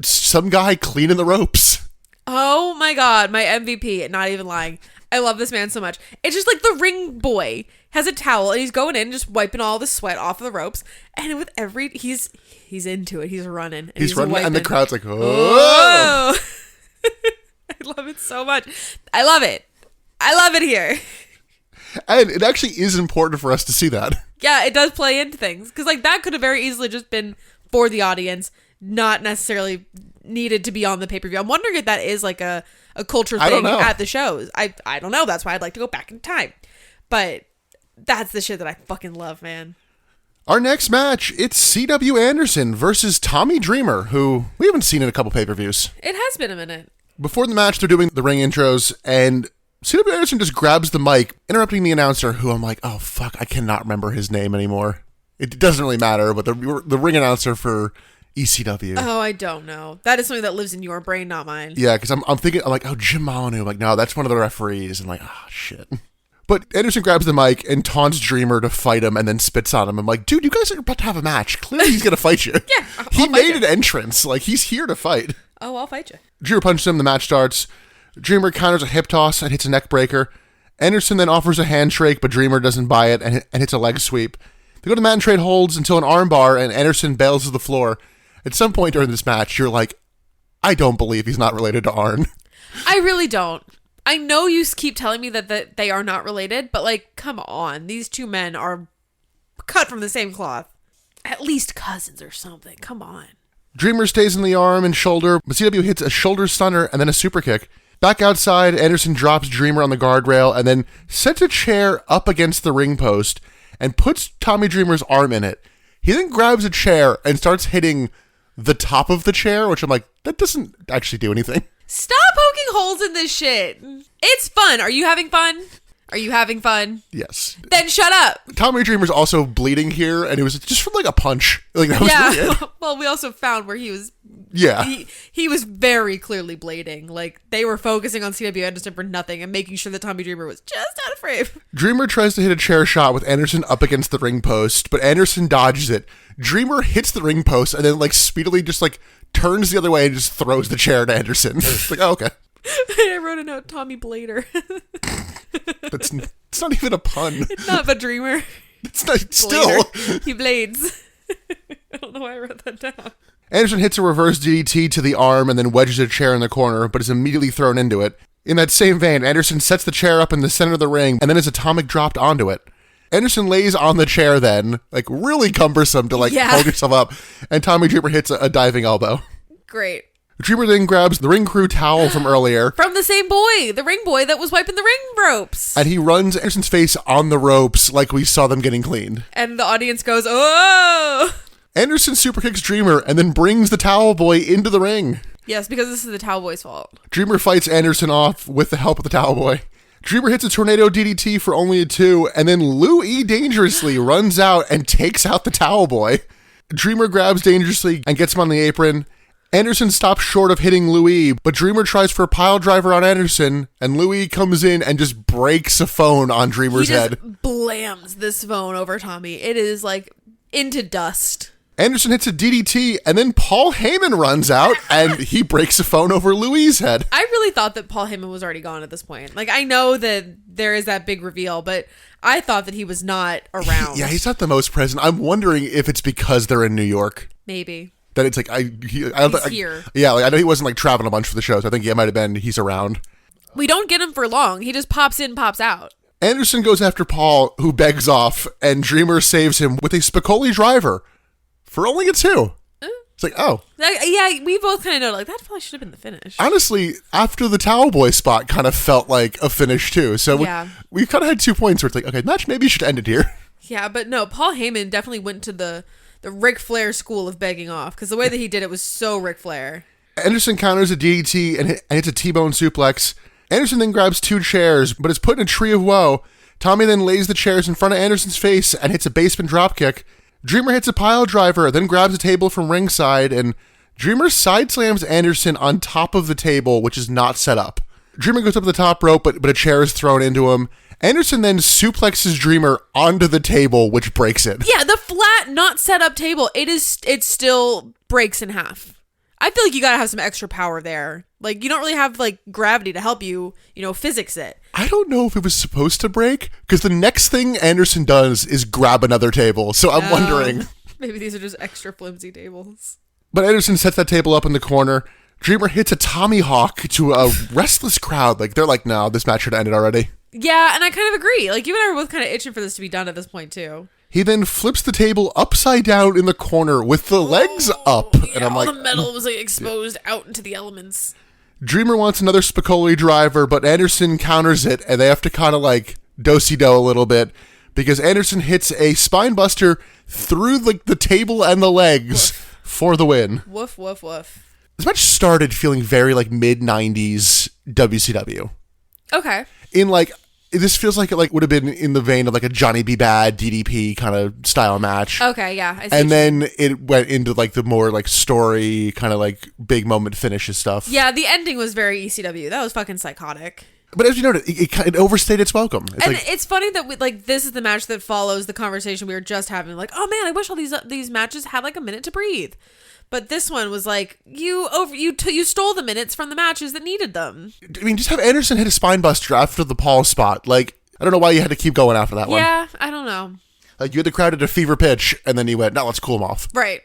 some guy cleaning the ropes. Oh my God. My MVP. Not even lying. I love this man so much. It's just like the ring boy has a towel and he's going in just wiping all the sweat off of the ropes. And with he's into it. He's running. And he's running wiping. And the crowd's like, oh. I love it so much. I love it. I love it here. And it actually is important for us to see that. Yeah, it does play into things. Because like that could have very easily just been for the audience, not necessarily needed to be on the pay-per-view. I'm wondering if that is like a culture thing at the shows. I don't know. That's why I'd like to go back in time. But that's the shit that I fucking love, man. Our next match, it's C.W. Anderson versus Tommy Dreamer, who we haven't seen in a couple pay-per-views. It has been a minute. Before the match, they're doing the ring intros, and C.W. Anderson just grabs the mic, interrupting the announcer, who I'm like, oh, fuck, I cannot remember his name anymore. It doesn't really matter, but the ring announcer for ECW. Oh, I don't know. That is something that lives in your brain, not mine. Yeah, because I'm thinking, I'm like, oh, Jim Molyneux. I'm like, no, that's one of the referees. I'm like, oh, shit. But Anderson grabs the mic and taunts Dreamer to fight him and then spits on him. I'm like, dude, you guys are about to have a match. Clearly he's going to fight you. Yeah, he made an entrance. Like, he's here to fight. Oh, I'll fight you. Dreamer punches him. The match starts. Dreamer counters a hip toss and hits a neck breaker. Anderson then offers a handshake, but Dreamer doesn't buy it and hits a leg sweep. They go to mat and trade holds until an armbar, and Anderson bails to the floor. At some point during this match, you're like, I don't believe he's not related to Arn. I really don't. I know you keep telling me that they are not related, but like, come on. These two men are cut from the same cloth. At least cousins or something. Come on. Dreamer stays in the arm and shoulder, but CW hits a shoulder stunner and then a super kick. Back outside, Anderson drops Dreamer on the guardrail and then sets a chair up against the ring post and puts Tommy Dreamer's arm in it. He then grabs a chair and starts hitting the top of the chair, which I'm like, that doesn't actually do anything. Stop poking holes in this shit. It's fun. Are you having fun? Are you having fun? Yes. Then shut up. Tommy Dreamer's also bleeding here, and it was just from like a punch. Like that was really it. Well, we also found where he was. Yeah. He was very clearly bleeding. Like, they were focusing on CW Anderson for nothing and making sure that Tommy Dreamer was just out of frame. Dreamer tries to hit a chair shot with Anderson up against the ring post, but Anderson dodges it. Dreamer hits the ring post and then like speedily just like turns the other way and just throws the chair at Anderson. It's like, oh, okay. I wrote a note, Tommy Blader. It's not even a pun. It's not, but Dreamer. It's not, still. He blades. I don't know why I wrote that down. Anderson hits a reverse DDT to the arm and then wedges a chair in the corner, but is immediately thrown into it. In that same vein, Anderson sets the chair up in the center of the ring and then is atomic dropped onto it. Anderson lays on the chair then, like really cumbersome to like hold yourself up, and Tommy Dreamer hits a diving elbow. Great. Dreamer then grabs the ring crew towel from earlier. From the same boy, the ring boy that was wiping the ring ropes. And he runs Anderson's face on the ropes like we saw them getting cleaned. And the audience goes, oh! Anderson super kicks Dreamer and then brings the towel boy into the ring. Yes, because this is the towel boy's fault. Dreamer fights Anderson off with the help of the towel boy. Dreamer hits a tornado DDT for only a 2, and then Louie dangerously runs out and takes out the towel boy. Dreamer grabs dangerously and gets him on the apron. Anderson stops short of hitting Louis, but Dreamer tries for a pile driver on Anderson, and Louis comes in and just breaks a phone on Dreamer's head. He just blams this phone over Tommy. It is like into dust. Anderson hits a DDT, and then Paul Heyman runs out, and he breaks a phone over Louis' head. I really thought that Paul Heyman was already gone at this point. Like, I know that there is that big reveal, but I thought that he was not around. Yeah, he's not the most present. I'm wondering if it's because they're in New York. Maybe. That it's like, he's here. Yeah, like I know he wasn't like traveling a bunch for the shows. I think he might have been, he's around. We don't get him for long. He just pops in, pops out. Anderson goes after Paul, who begs off, and Dreamer saves him with a Spicoli driver for only a 2. It's like, oh. Yeah, we both kind of know, like, that probably should have been the finish. Honestly, after the towel boy spot kind of felt like a finish too. So we kind of had 2 points where it's like, okay, match maybe should end it here. Yeah, but no, Paul Heyman definitely went to the Ric Flair school of begging off, because the way that he did it was so Ric Flair. Anderson counters a DDT and hits a T-bone suplex. Anderson then grabs 2 chairs, but is put in a tree of woe. Tommy then lays the chairs in front of Anderson's face and hits a basement dropkick. Dreamer hits a pile driver, then grabs a table from ringside, and Dreamer side slams Anderson on top of the table, which is not set up. Dreamer goes up to the top rope, but a chair is thrown into him. Anderson then suplexes Dreamer onto the table, which breaks it. Yeah, the flat, not set up table, it still breaks in half. I feel like you gotta have some extra power there. Like, you don't really have, like, gravity to help you, physics it. I don't know if it was supposed to break, because the next thing Anderson does is grab another table, so I'm wondering. Maybe these are just extra flimsy tables. But Anderson sets that table up in the corner. Dreamer hits a Tommy Hawk to a restless crowd. Like, they're like, no, this match should have ended already. Yeah, and I kind of agree. Like, you and I were both kind of itching for this to be done at this point, too. He then flips the table upside down in the corner with the legs up. Yeah, and I'm like, all the metal was like exposed out into the elements. Dreamer wants another Spicoli driver, but Anderson counters it, and they have to kind of like do-si-do a little bit, because Anderson hits a spine buster through the table and the legs for the win. Woof, woof, woof. This match started feeling very like mid-90s WCW. Okay. This feels like it would have been in the vein of like a Johnny B. Bad DDP kind of style match. Okay, yeah. I see and then it went into like the more like story kind of like big moment finishes stuff. Yeah, the ending was very ECW. That was fucking psychotic. But as you noted, it overstayed its welcome. It's funny that this is the match that follows the conversation we were just having. Like, oh man, I wish all these matches had like a minute to breathe. But this one was like, you stole the minutes from the matches that needed them. I mean, just have Anderson hit a spine buster after the Paul spot. Like, I don't know why you had to keep going after that one. Yeah, I don't know. Like, you had the crowd at a fever pitch, and then you went, now let's cool them off. Right.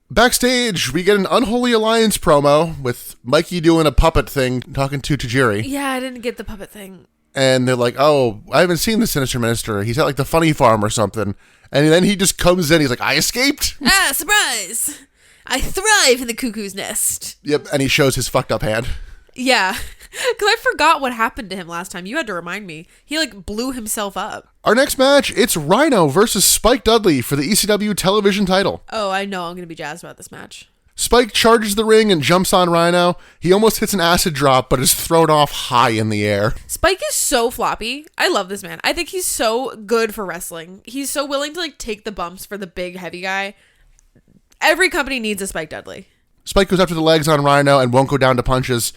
Backstage, we get an Unholy Alliance promo with Mikey doing a puppet thing, talking to Tajiri. Yeah, I didn't get the puppet thing. And they're like, oh, I haven't seen the Sinister Minister. He's at like the Funny Farm or something. And then he just comes in, he's like, I escaped. Ah, surprise. I thrive in the cuckoo's nest. Yep, and he shows his fucked up hand. Yeah, because I forgot what happened to him last time. You had to remind me. He like blew himself up. Our next match, it's Rhino versus Spike Dudley for the ECW television title. Oh, I know. I'm going to be jazzed about this match. Spike charges the ring and jumps on Rhino. He almost hits an acid drop, but is thrown off high in the air. Spike is so floppy. I love this man. I think he's so good for wrestling. He's so willing to take the bumps for the big, heavy guy. Every company needs a Spike Dudley. Spike goes after the legs on Rhino and won't go down to punches.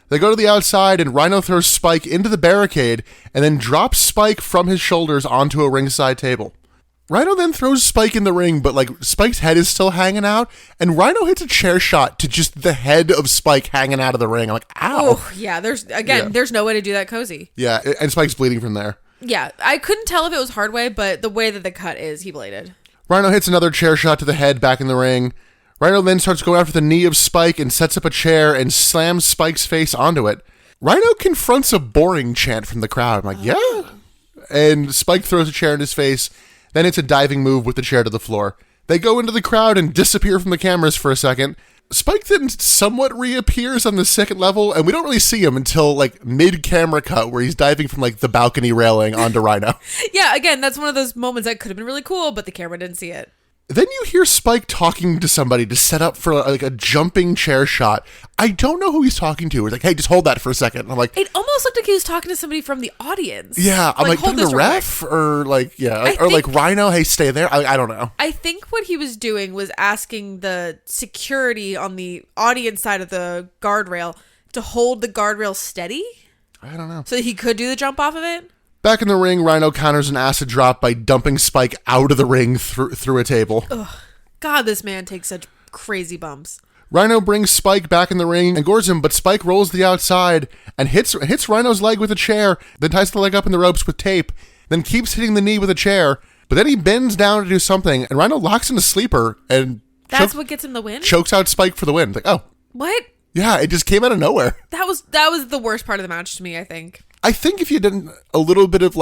They go to the outside, and Rhino throws Spike into the barricade and then drops Spike from his shoulders onto a ringside table. Rhino then throws Spike in the ring, but Spike's head is still hanging out, and Rhino hits a chair shot to just the head of Spike hanging out of the ring. I'm like, ow. Oh, yeah, there's no way to do that cozy. Yeah, and Spike's bleeding from there. Yeah, I couldn't tell if it was hard way, but the way that the cut is, he bladed. Rhino hits another chair shot to the head back in the ring. Rhino then starts going after the knee of Spike and sets up a chair and slams Spike's face onto it. Rhino confronts a boring chant from the crowd. I'm like, yeah. And Spike throws a chair in his face. Then it's a diving move with the chair to the floor. They go into the crowd and disappear from the cameras for a second. Spike then somewhat reappears on the second level, and we don't really see him until mid-camera cut where he's diving from the balcony railing onto Rhino. Yeah, again, that's one of those moments that could have been really cool, but the camera didn't see it. Then you hear Spike talking to somebody to set up for a jumping chair shot. I don't know who he's talking to. He's like, hey, just hold that for a second. I'm like, it almost looked like he was talking to somebody from the audience. Yeah, I'm hold the ref or Rhino, hey, stay there. I don't know. I think what he was doing was asking the security on the audience side of the guardrail to hold the guardrail steady. I don't know. So that he could do the jump off of it. Back in the ring, Rhino counters an acid drop by dumping Spike out of the ring through a table. Ugh. God, this man takes such crazy bumps. Rhino brings Spike back in the ring and gores him, but Spike rolls to the outside and hits Rhino's leg with a chair, then ties the leg up in the ropes with tape, then keeps hitting the knee with a chair, but then he bends down to do something, and Rhino locks in a sleeper and... That's what gets him the win? Chokes out Spike for the win. Like, oh. What? Yeah, it just came out of nowhere. That was the worst part of the match to me, I think. I think if you did a little bit of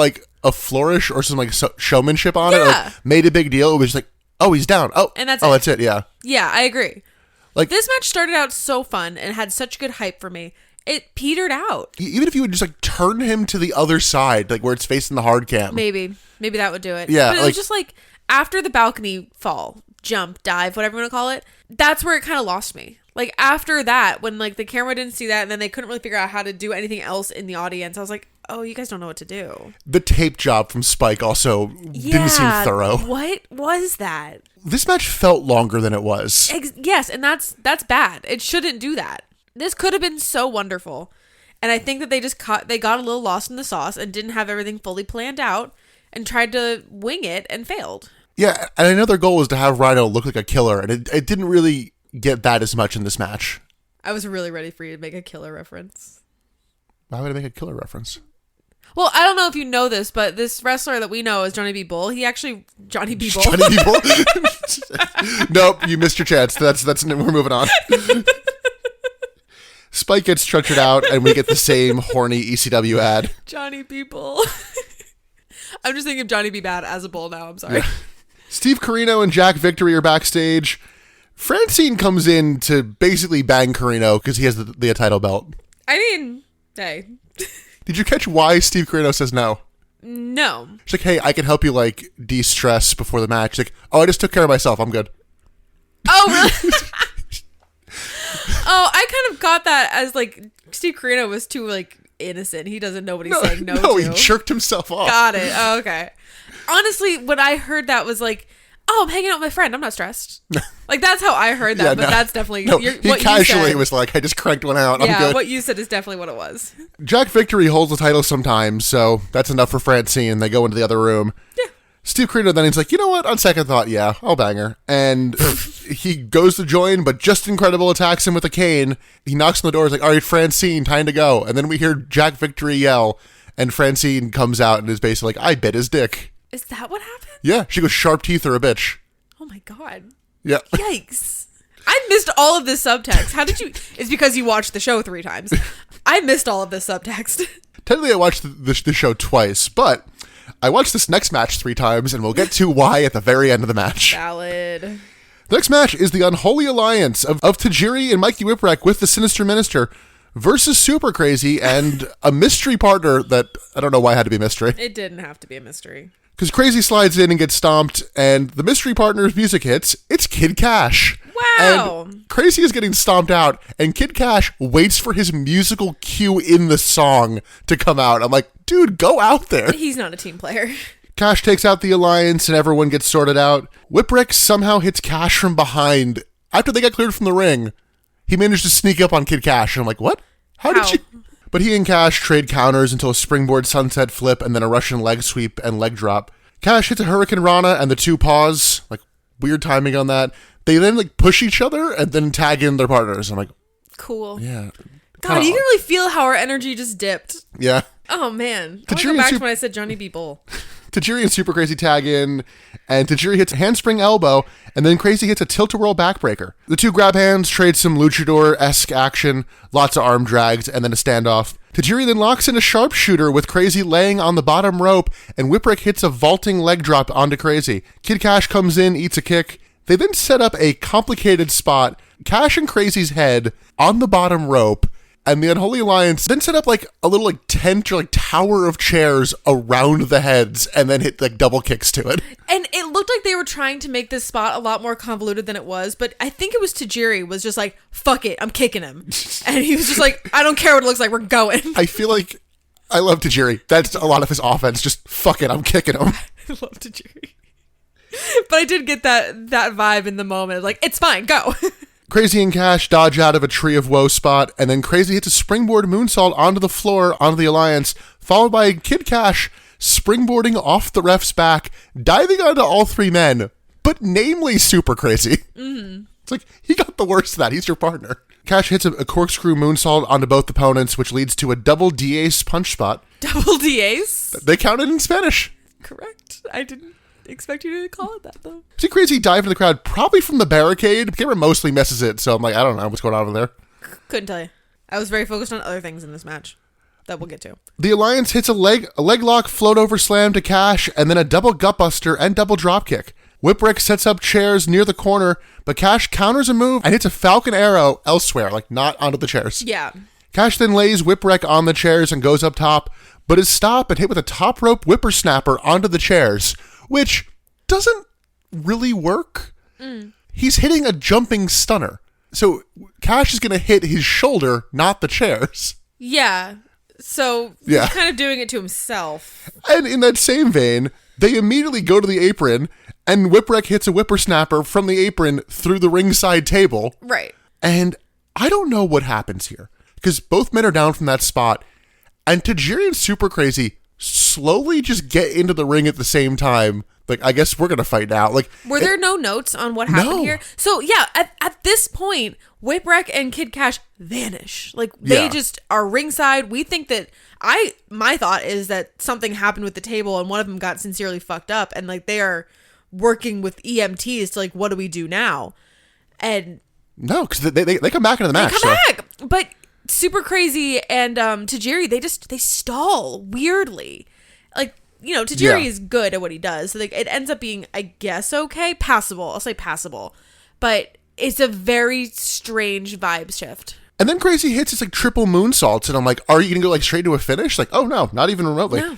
a flourish or some showmanship on it, made a big deal, it was just oh, he's down. Oh, and that's that's it. Yeah. Yeah, I agree. This match started out so fun and had such good hype for me. It petered out. Even if you would just turn him to the other side, where it's facing the hard cam. Maybe that would do it. Yeah. But it was just after the balcony fall, jump, dive, whatever you want to call it, that's where it kind of lost me. After that, when the camera didn't see that and then they couldn't really figure out how to do anything else in the audience, I was like, oh, you guys don't know what to do. The tape job from Spike also didn't seem thorough. What was that? This match felt longer than it was. Yes, and that's bad. It shouldn't do that. This could have been so wonderful. And I think that they got a little lost in the sauce and didn't have everything fully planned out and tried to wing it and failed. Yeah, and I know their goal was to have Rhino look like a killer, and it didn't really get that as much in this match. I was really ready for you to make a killer reference. Why would I make a killer reference? Well, I don't know if you know this, but this wrestler that we know is Johnny B. Bull. Johnny B. Bull. Johnny B. Bull? Nope, you missed your chance. That's we're moving on. Spike gets structured out, and we get the same horny ECW ad. Johnny B. Bull. I'm just thinking of Johnny B. Bad as a bull now. I'm sorry. Yeah. Steve Carino and Jack Victory are backstage. Francine comes in to basically bang Carino because he has the title belt. I mean, hey. Did you catch why Steve Carino says no? No. She's like, hey, I can help you de-stress before the match. She's like, oh, I just took care of myself. I'm good. Oh, really? Oh, I kind of got that as Steve Carino was too innocent. He doesn't know what he's saying no to. No, he jerked himself off. Got it. Oh, okay. Honestly, when I heard that was oh, I'm hanging out with my friend. I'm not stressed. That's how I heard that, but that's definitely... No, he casually was I just cranked one out. Yeah, I'm good. What you said is definitely what it was. Jack Victory holds the title sometimes, so that's enough for Francine. They go into the other room. Yeah. Steve Carino then he's like, you know what? On second thought, yeah, I'll bang her. And he goes to join, but Just Incredible attacks him with a cane. He knocks on the door. He's like, all right, Francine, time to go. And then we hear Jack Victory yell, and Francine comes out and is basically I bit his dick. Is that what happened? Yeah, she goes, sharp teeth are a bitch. Oh my God. Yeah. Yikes. I missed all of this subtext. How did you... It's because you watched the show 3 times. I missed all of this subtext. Technically, I watched the show twice, but I watched this next match 3 times, and we'll get to why at the very end of the match. Valid. The next match is the unholy alliance of Tajiri and Mikey Whipwreck with the Sinister Minister versus Super Crazy and a mystery partner that I don't know why it had to be a mystery. It didn't have to be a mystery. Because Crazy slides in and gets stomped, and the mystery partner's music hits. It's Kid Cash. Wow. And Crazy is getting stomped out, and Kid Cash waits for his musical cue in the song to come out. I'm like, dude, go out there. He's not a team player. Cash takes out the Alliance, and everyone gets sorted out. Whipwreck somehow hits Cash from behind. After they got cleared from the ring, he managed to sneak up on Kid Cash. And I'm like, what? How did you... But he and Cash trade counters until a springboard sunset flip and then a Russian leg sweep and leg drop. Cash hits a Hurricane Rana and the two paws. Like, weird timing on that. They then, like, push each other and then tag in their partners. I'm like... Cool. Yeah. God, you can really feel how our energy just dipped. Yeah. Oh, man. I want to go back to when I said Johnny B. Bull. Tajiri and Super Crazy tag in, and Tajiri hits a handspring elbow, and then Crazy hits a tilt-a-whirl backbreaker. The two grab hands, trade some luchador-esque action, lots of arm drags, and then a standoff. Tajiri then locks in a sharpshooter with Crazy laying on the bottom rope, and Whipwreck hits a vaulting leg drop onto Crazy. Kid Cash comes in, eats a kick. They then set up a complicated spot, Cash and Crazy's head on the bottom rope, and the Unholy Alliance then set up like a little like tent or like tower of chairs around the heads and then hit like double kicks to it. And it looked like they were trying to make this spot a lot more convoluted than it was, but I think it was Tajiri was just like, fuck it, I'm kicking him. And he was just like, I don't care what it looks like, we're going. I feel like I love Tajiri. That's a lot of his offense. Just fuck it, I'm kicking him. I love Tajiri. But I did get that vibe in the moment. Like, it's fine, go. Crazy and Cash dodge out of a Tree of Woe spot, and then Crazy hits a springboard moonsault onto the floor, onto the Alliance, followed by Kid Cash springboarding off the ref's back, diving onto all three men, but namely Super Crazy. Mm-hmm. It's like, he got the worst of that. He's your partner. Cash hits a corkscrew moonsault onto both opponents, which leads to a double D-ace punch spot. Double D-ace? They counted in Spanish. Correct. I didn't expect you to call it that, though. See Crazy dive in the crowd, probably from the barricade. The camera mostly misses it, so I'm like, I don't know what's going on over there. Couldn't tell you. I was very focused on other things in this match that we'll get to. The Alliance hits a leg lock float over slam to Cash, and then a double gutbuster and double dropkick. Whipwreck sets up chairs near the corner, but Cash counters a move and hits a Falcon Arrow elsewhere, like not onto the chairs. Yeah. Cash then lays Whipwreck on the chairs and goes up top, but is stopped and hit with a top rope whippersnapper onto the chairs, which doesn't really work. He's hitting a jumping stunner. So Cash is going to hit his shoulder, not the chairs. Yeah. So he's kind of doing it to himself. And in that same vein, they immediately go to the apron, and Whipwreck hits a whippersnapper from the apron through the ringside table. Right. And I don't know what happens here, because both men are down from that spot, and Tajiri and Super Crazy slowly just get into the ring at the same time. Like, I guess we're going to fight now. Like, were there no notes on what happened here? So, yeah, at this point, Whipwreck and Kid Cash vanish. Like, they just are ringside. We think that... My thought is that something happened with the table and one of them got sincerely fucked up. And, like, they are working with EMTs to, like, what do we do now? And... No, because they come back into the match. They come back! But Super Crazy and Tajiri, they stall weirdly. Like... You know, Tajiri is good at what he does. So like, it ends up being, I guess, okay. Passable. I'll say passable. But it's a very strange vibe shift. And then Crazy hits his like triple moonsaults. And I'm like, are you going to go like straight to a finish? Like, oh no, not even remotely. No.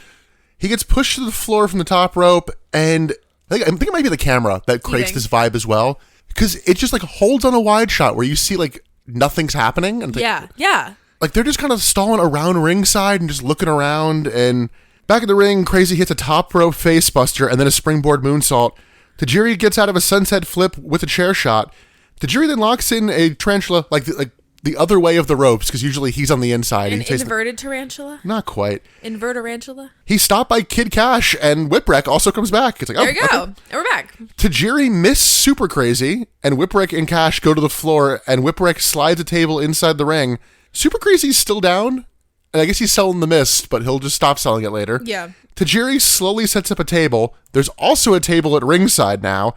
He gets pushed to the floor from the top rope. And I think it might be the camera that creates this vibe as well. Because it just like holds on a wide shot where you see like nothing's happening. And yeah. Like they're just kind of stalling around ringside and just looking around. And... back in the ring, Crazy hits a top rope face buster and then a springboard moonsault. Tajiri gets out of a sunset flip with a chair shot. Tajiri then locks in a tarantula like the other way of the ropes, because usually he's on the inside. An inverted tarantula? Not quite. Invertarantula? He's stopped by Kid Cash, and Whipwreck also comes back. It's like, there you go. Okay. And we're back. Tajiri miss Super Crazy, and Whipwreck and Cash go to the floor, and Whipwreck slides a table inside the ring. Super Crazy's still down. And I guess he's selling the mist, but he'll just stop selling it later. Yeah. Tajiri slowly sets up a table. There's also a table at ringside now.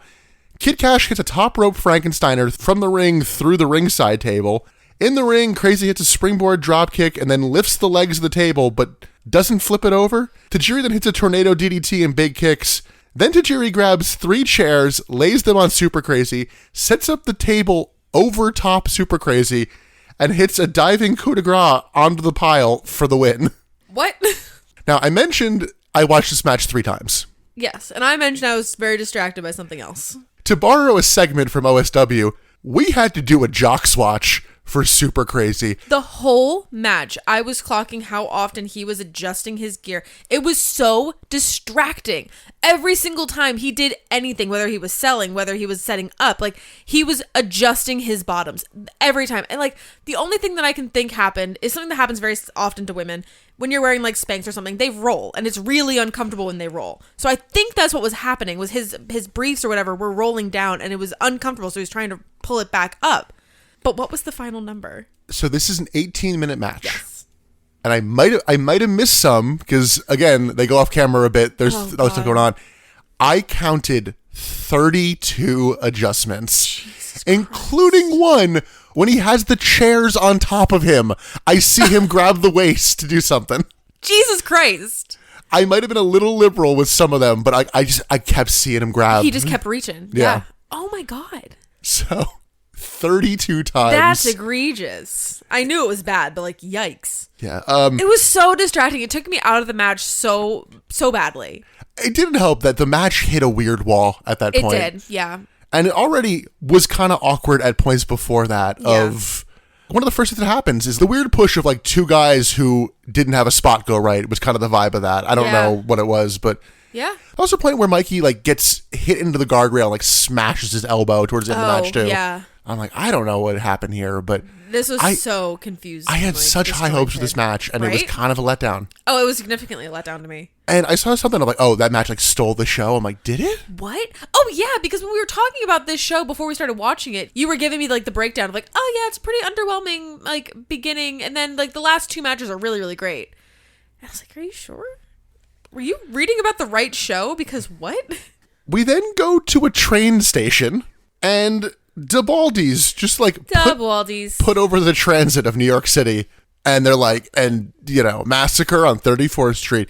Kid Cash hits a top rope Frankensteiner from the ring through the ringside table. In the ring, Crazy hits a springboard dropkick and then lifts the legs of the table, but doesn't flip it over. Tajiri then hits a tornado DDT and big kicks. Then Tajiri grabs 3 chairs, lays them on Super Crazy, sets up the table over top Super Crazy, and hits a diving coup de grace onto the pile for the win. What? Now, I mentioned I watched this match 3 times. Yes, and I mentioned I was very distracted by something else. To borrow a segment from OSW, We had to do a jockswatch for Super Crazy. The whole match, I was clocking how often he was adjusting his gear. It was so distracting. Every single time he did anything, whether he was selling, whether he was setting up, like he was adjusting his bottoms every time. And like the only thing that I can think happened is something that happens very often to women. When you're wearing like Spanx or something, they roll and it's really uncomfortable when they roll. So I think that's what was happening was his briefs or whatever were rolling down and it was uncomfortable. So he was trying to pull it back up. But what was the final number? So this is an 18-minute match. Yes. And I might have missed some because, again, they go off camera a bit. There's other stuff going on. I counted 32 adjustments, including one when he has the chairs on top of him. I see him grab the waist to do something. Jesus Christ. I might have been a little liberal with some of them, but I kept seeing him grab. He just kept reaching. Yeah. Oh my God. So 32 times. That's egregious. I knew it was bad, but like, yikes. Yeah. It was so distracting. It took me out of the match so badly. It didn't help that the match hit a weird wall at that point. It did, yeah. And it already was kind of awkward at points before that of... One of the first things that happens is the weird push of like two guys who didn't have a spot go right. It was kind of the vibe of that. I don't know what it was, but... Yeah. There was a point where Mikey like gets hit into the guardrail, like smashes his elbow towards the end of the match too. Yeah. I'm like, I don't know what happened here, but this was so confusing. I had such high hopes for this match, and it was kind of a letdown. Oh, it was significantly a letdown to me. And I saw something, I'm like, oh, that match like stole the show. I'm like, did it? What? Oh yeah, because when we were talking about this show before we started watching it, you were giving me like the breakdown of like, oh yeah, it's pretty underwhelming, like beginning, and then like the last two matches are really, really great. And I was like, are you sure? Were you reading about the right show? Because what? We then go to a train station, and DeBaldi's just like put over the transit of New York City, and they're like, and you know, Massacre on 34th Street.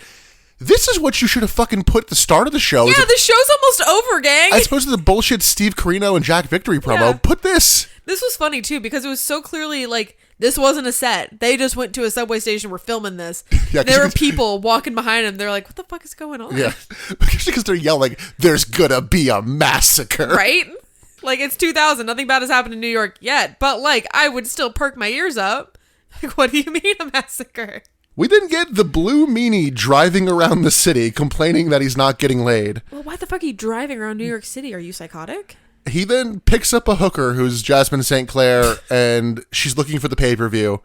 This is what you should have fucking put at the start of the show. Yeah, the show's almost over, gang. As opposed to the bullshit Steve Carino and Jack Victory promo. Yeah. Put this. This was funny too because it was so clearly like this wasn't a set. They just went to a subway station. We're filming this. Yeah, there were people walking behind them. They're like, "What the fuck is going on?" Yeah, because they're yelling, "There's gonna be a massacre!" Right? Like it's 2000. Nothing bad has happened in New York yet. But like, I would still perk my ears up. Like, what do you mean a massacre? We then get the Blue Meanie driving around the city, complaining that he's not getting laid. Well, why the fuck are you driving around New York City? Are you psychotic? He then picks up a hooker who's Jasmine St. Clair, and she's looking for the pay-per-view.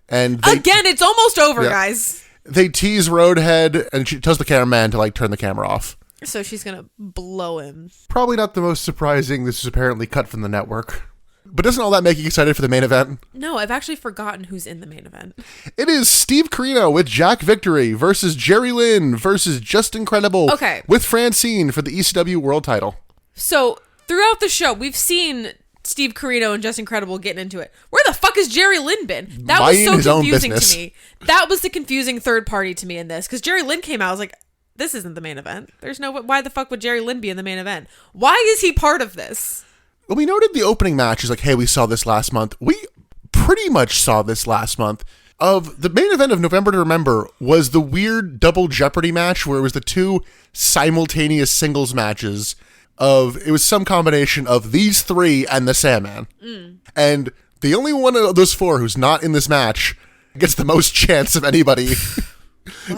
And again, it's almost over, guys. They tease Roadhead, and she tells the cameraman to like turn the camera off. So she's gonna blow him. Probably not the most surprising. This is apparently cut from the network. But doesn't all that make you excited for the main event? No, I've actually forgotten who's in the main event. It is Steve Carino with Jack Victory versus Jerry Lynn versus Just Incredible with Francine for the ECW World title. So throughout the show, we've seen Steve Carino and Just Incredible getting into it. Where the fuck has Jerry Lynn been? That was so confusing to me. That was the confusing third party to me in this. Because Jerry Lynn came out, I was like, this isn't the main event. There's no... Why the fuck would Jerry Lynn be in the main event? Why is he part of this? Well, we noted the opening match is like, hey, we saw this last month. We pretty much saw this last month. Of the main event of November to Remember was the weird double Jeopardy match where it was the two simultaneous singles matches of, it was some combination of these three and the Sandman. And the only one of those four who's not in this match gets the most chance of anybody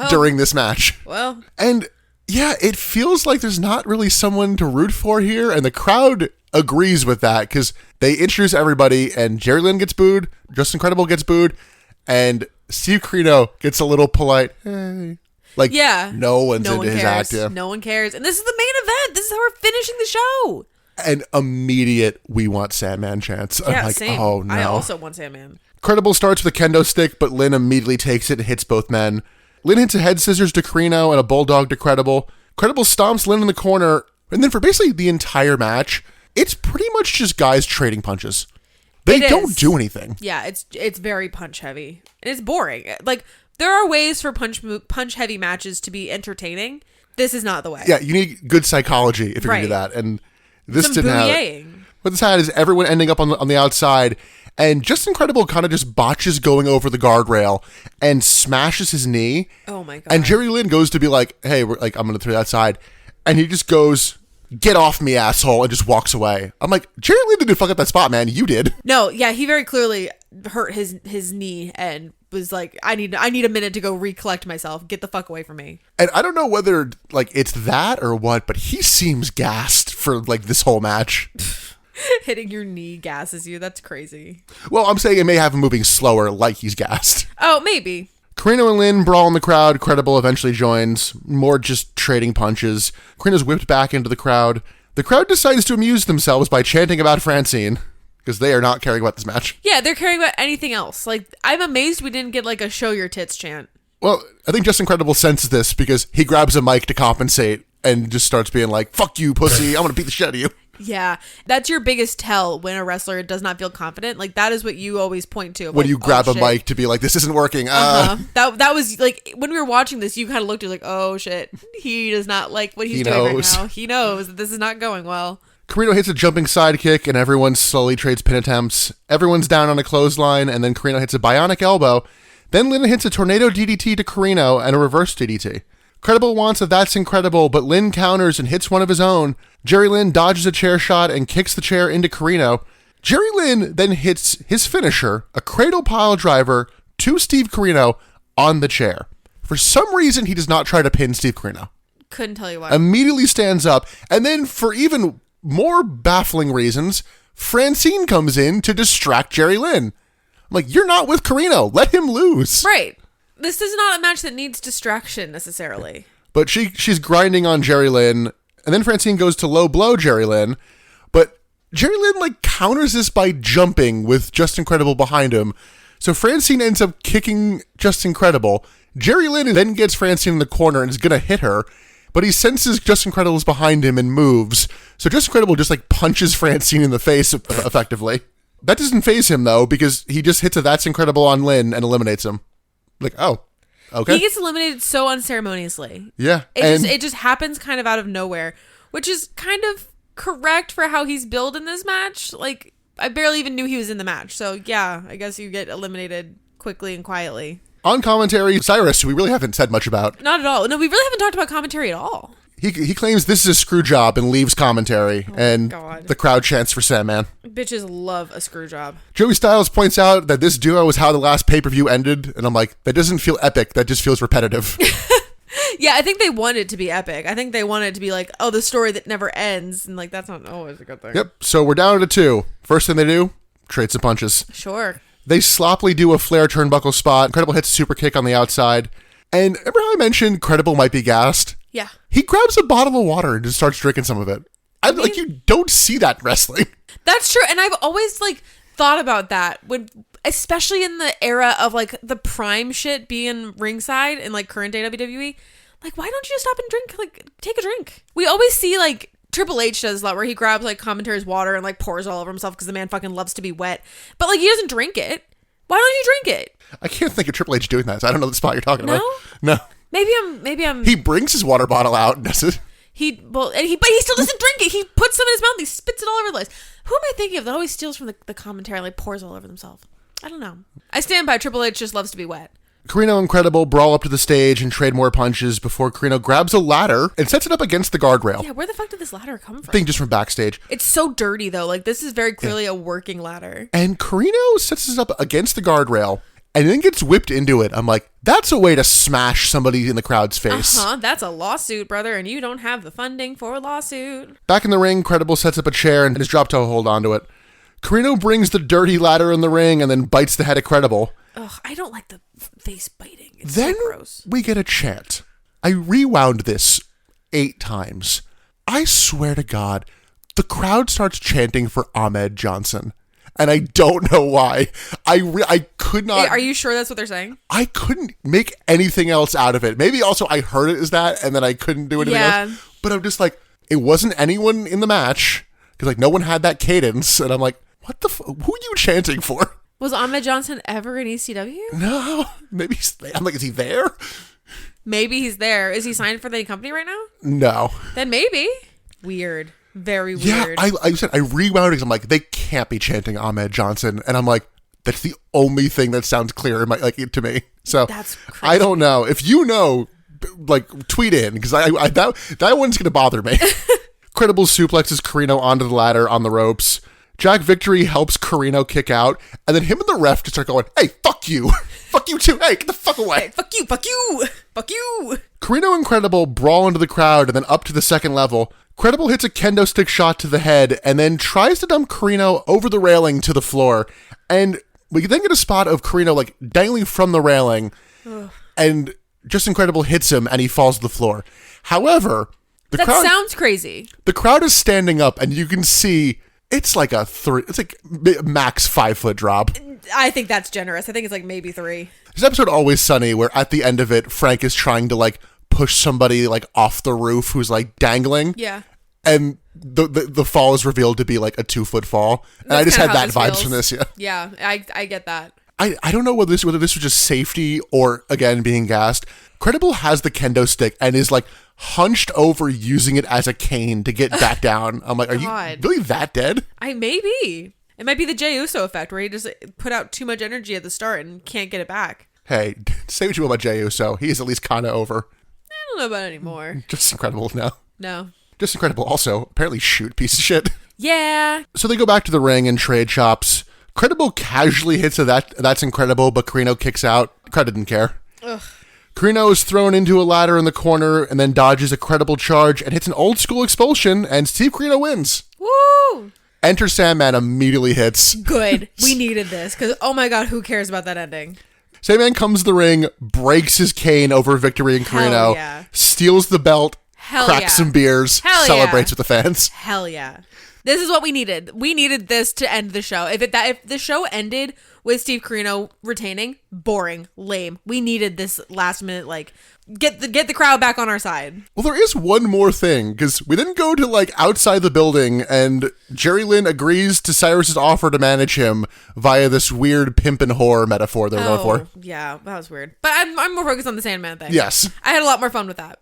during this match. Well. And yeah, it feels like there's not really someone to root for here, and the crowd agrees with that because they introduce everybody, and Jerry Lynn gets booed, Just Incredible gets booed, and Steve Carino gets a little polite, hey. Like, no one's into his act. Yeah. No one cares. And this is the main event. This is how we're finishing the show. An immediate we want Sandman chance. Yeah, I'm like, same. Oh no. I also want Sandman. Credible starts with a kendo stick, but Lynn immediately takes it and hits both men. Lynn hits a head scissors to Carino and a bulldog to Credible. Credible stomps Lynn in the corner, and then for basically the entire match, it's pretty much just guys trading punches. They don't do anything. Yeah, it's very punch heavy. And it's boring. Like, there are ways for punch heavy matches to be entertaining. This is not the way. Yeah, you need good psychology if you're going to do that. And this Some didn't booyahing. have... What this had is everyone ending up on the outside, and Just Incredible kind of just botches going over the guardrail and smashes his knee. Oh my God. And Jerry Lynn goes to be like, hey, I'm going to throw you outside. And he just goes get off me, asshole, and just walks away. I'm like, Jerry Lynn didn't fuck up that spot, man. You did. No, yeah, he very clearly hurt his knee and was like, I need a minute to go recollect myself. Get the fuck away from me. And I don't know whether like it's that or what, but he seems gassed for like this whole match. Hitting your knee gasses you. That's crazy. Well, I'm saying it may have him moving slower like he's gassed. Oh, maybe. Carino and Lynn brawl in the crowd. Credible eventually joins. More just trading punches. Carino's whipped back into the crowd. The crowd decides to amuse themselves by chanting about Francine, because they are not caring about this match. Yeah, they're caring about anything else. Like, I'm amazed we didn't get like a show your tits chant. Well, I think Justin Credible senses this because he grabs a mic to compensate and just starts being like, fuck you, pussy. I'm going to beat the shit out of you. Yeah, that's your biggest tell when a wrestler does not feel confident. Like, that is what you always point to. When you grab a mic to be like, this isn't working. That was like, when we were watching this, you kind of looked at like, oh shit, he does not like what he's doing right now. He knows that this is not going well. Carino hits a jumping sidekick and everyone slowly trades pin attempts. Everyone's down on a clothesline and then Carino hits a bionic elbow. Then Lynn hits a tornado DDT to Carino and a reverse DDT. Credible wants a That's Incredible, but Lynn counters and hits one of his own. Jerry Lynn dodges a chair shot and kicks the chair into Carino. Jerry Lynn then hits his finisher, a cradle pile driver, to Steve Carino on the chair. For some reason, he does not try to pin Steve Carino. Couldn't tell you why. Immediately stands up, and then for even more baffling reasons, Francine comes in to distract Jerry Lynn. I'm like, you're not with Carino. Let him lose. Right. This is not a match that needs distraction necessarily. But she's grinding on Jerry Lynn, and then Francine goes to low blow Jerry Lynn. But Jerry Lynn like counters this by jumping with Justin Credible behind him. So Francine ends up kicking Justin Credible. Jerry Lynn then gets Francine in the corner and is gonna hit her, but he senses Justin Credible is behind him and moves. So Justin Credible just like punches Francine in the face effectively. That doesn't faze him though, because he just hits a That's Incredible on Lynn and eliminates him. Like, oh, okay. He gets eliminated so unceremoniously. Yeah. It just happens kind of out of nowhere, which is kind of correct for how he's billed in this match. Like, I barely even knew he was in the match. So, yeah, I guess you get eliminated quickly and quietly. On commentary, Cyrus, who we really haven't said much about. Not at all. No, we really haven't talked about commentary at all. He claims this is a screw job and leaves commentary, and the crowd chants for Sandman. Bitches love a screw job. Joey Styles points out that this duo is how the last pay-per-view ended, and I'm like, that doesn't feel epic, that just feels repetitive. Yeah, I think they want it to be epic. I think they want it to be like, oh, the story that never ends, and like, that's not always a good thing. Yep, so we're down to 2. First thing they do, trade some punches. Sure. They sloppily do a Flair turnbuckle spot. Incredible hits a super kick on the outside. And remember how I mentioned Credible might be gassed? Yeah. He grabs a bottle of water and just starts drinking some of it. I'm like, you don't see that in wrestling. That's true. And I've always like thought about that when, especially in the era of like the prime shit being ringside in like current day WWE. Like, why don't you just stop and drink? Like, take a drink. We always see like Triple H does a lot where he grabs like commentary's water and like pours all over himself because the man fucking loves to be wet. But like, he doesn't drink it. Why don't you drink it? I can't think of Triple H doing that. So I don't know the spot you're talking about. No. Maybe I'm. He brings his water bottle out and does it. But he still doesn't drink it. He puts some in his mouth. He spits it all over the place. Who am I thinking of that always steals from the commentary and like pours all over themselves? I don't know. I stand by Triple H just loves to be wet. Carino and Credible brawl up to the stage and trade more punches before Carino grabs a ladder and sets it up against the guardrail. Yeah, where the fuck did this ladder come from? I think just from backstage. It's so dirty though. Like, this is very clearly a working ladder. And Carino sets this up against the guardrail and then gets whipped into it. I'm like, that's a way to smash somebody in the crowd's face. That's a lawsuit, brother, and you don't have the funding for a lawsuit. Back in the ring, Credible sets up a chair and his drop toe hold onto it. Carino brings the dirty ladder in the ring and then bites the head of Credible. Ugh, I don't like the face biting. It's then so gross. We get a chant. I rewound this 8 times. I swear to God, the crowd starts chanting for Ahmed Johnson. And I don't know why. I could not... Wait, are you sure that's what they're saying? I couldn't make anything else out of it. Maybe also I heard it as that, and then I couldn't do anything else. But I'm just like, it wasn't anyone in the match, because like no one had that cadence, and I'm like, what the who are you chanting for? Was Ahmed Johnson ever in ECW? No. Maybe I'm like, is he there? Maybe he's there. Is he signed for the company right now? No. Then maybe. Weird. Very weird. Yeah, I rewound because I'm like, they can't be chanting Ahmed Johnson. And I'm like, that's the only thing that sounds clear in my, like, to me. So that's crazy. I don't know. If you know, like, tweet in, because that one's going to bother me. Incredible suplexes Carino onto the ladder on the ropes. Jack Victory helps Carino kick out, and then him and the ref just start going, hey, fuck you. Fuck you too. Hey, get the fuck away. Hey, fuck you, fuck you, fuck you. Carino and Credible brawl into the crowd and then up to the second level. Credible hits a kendo stick shot to the head and then tries to dump Carino over the railing to the floor. And we then get a spot of Carino like dangling from the railing. And just Incredible hits him and he falls to the floor. However, That sounds crazy. The crowd is standing up and you can see it's like it's like max 5 foot drop. I think that's generous. I think it's like maybe 3. There's episode Always Sunny where at the end of it, Frank is trying to like push somebody like off the roof who's like dangling. Yeah. And the fall is revealed to be like a 2 foot fall. And That's I just had kinda that how vibes this from this, yeah. Yeah, I get that. I don't know whether this was just safety or, again, being gassed. Credible has the kendo stick and is like hunched over using it as a cane to get back down. I'm like, are you really that dead? Maybe. It might be the Jey Uso effect where he just put out too much energy at the start and can't get it back. Hey, say what you will about Jey Uso. He is at least kind of over. I don't know about it anymore. Just Incredible now. No. Just Incredible also. Apparently shoot piece of shit. Yeah. So they go back to the ring and trade chops. Credible casually hits a that's Incredible, but Carino kicks out. Crowd didn't care. Ugh. Carino is thrown into a ladder in the corner and then dodges a Credible charge and hits an old school expulsion, and Steve Carino wins. Woo! Enter Sandman immediately hits. Good. We needed this because, oh my God, who cares about that ending? Sandman comes to the ring, breaks his cane over Victory and Carino, steals the belt, cracks some beers, celebrates with the fans. Hell yeah. This is what we needed. We needed this to end the show. If the show ended with Steve Carino retaining, boring, lame. We needed this last minute, like, get the crowd back on our side. Well, there is one more thing, because we didn't go to, like, outside the building, and Jerry Lynn agrees to Cyrus's offer to manage him via this weird pimp and whore metaphor they're going for. Yeah, that was weird. But I'm more focused on the Sandman thing. Yes. I had a lot more fun with that.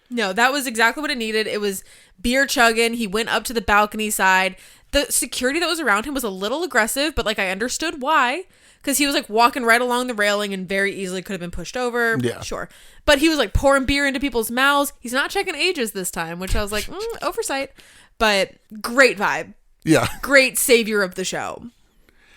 No, that was exactly what it needed. It was beer chugging. He went up to the balcony side. The security that was around him was a little aggressive, but like I understood why. Because he was like walking right along the railing and very easily could have been pushed over. Yeah. Sure. But he was like pouring beer into people's mouths. He's not checking ages this time, which I was like, oversight. But great vibe. Yeah. Great savior of the show.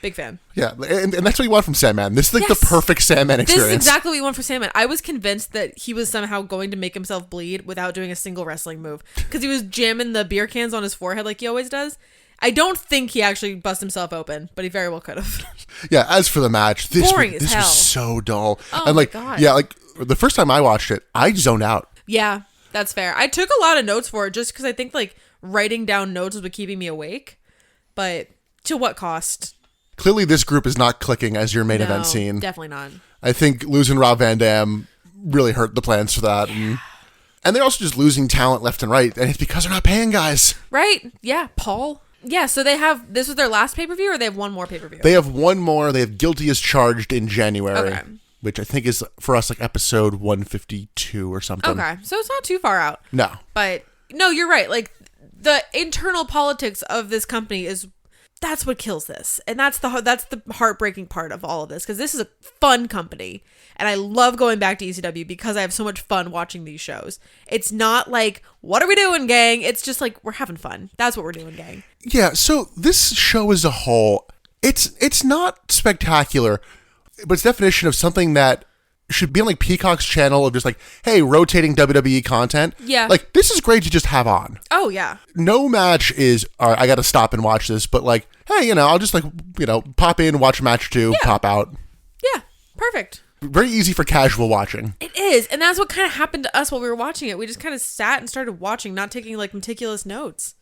Big fan. Yeah, and that's what you want from Sandman. This is like the perfect Sandman experience. This is exactly what you want from Sandman. I was convinced that he was somehow going to make himself bleed without doing a single wrestling move. Because he was jamming the beer cans on his forehead like he always does. I don't think he actually busted himself open, but he very well could have. Yeah, as for the match, this hell. was so dull. Oh and like, my God. yeah, like the first time I watched it, I zoned out. Yeah, that's fair. I took a lot of notes for it just because I think like writing down notes was what keeping me awake. But to what cost? Clearly, this group is not clicking as your main event scene. Definitely not. I think losing Rob Van Dam really hurt the plans for that. And they're also just losing talent left and right. And it's because they're not paying guys. Right. Yeah. Paul. Yeah. So they have, this was their last pay-per-view or they have one more pay-per-view? They have one more. They have Guilty as Charged in January. Okay. Which I think is for us like episode 152 or something. Okay. So it's not too far out. No. But no, you're right. Like the internal politics of this company that's what kills this. And that's the heartbreaking part of all of this. Because this is a fun company. And I love going back to ECW because I have so much fun watching these shows. It's not like, what are we doing, gang? It's just like, we're having fun. That's what we're doing, gang. Yeah, so this show as a whole, it's not spectacular. But it's definition of something that should be on like Peacock's channel of just like, hey, rotating WWE content. Yeah. Like, this is great to just have on. Oh, yeah. No match is, all right, I got to stop and watch this. But like, hey, I'll just like, pop in, watch a match or two, pop out. Yeah. Perfect. Very easy for casual watching. It is. And that's what kind of happened to us while we were watching it. We just kind of sat and started watching, not taking like meticulous notes.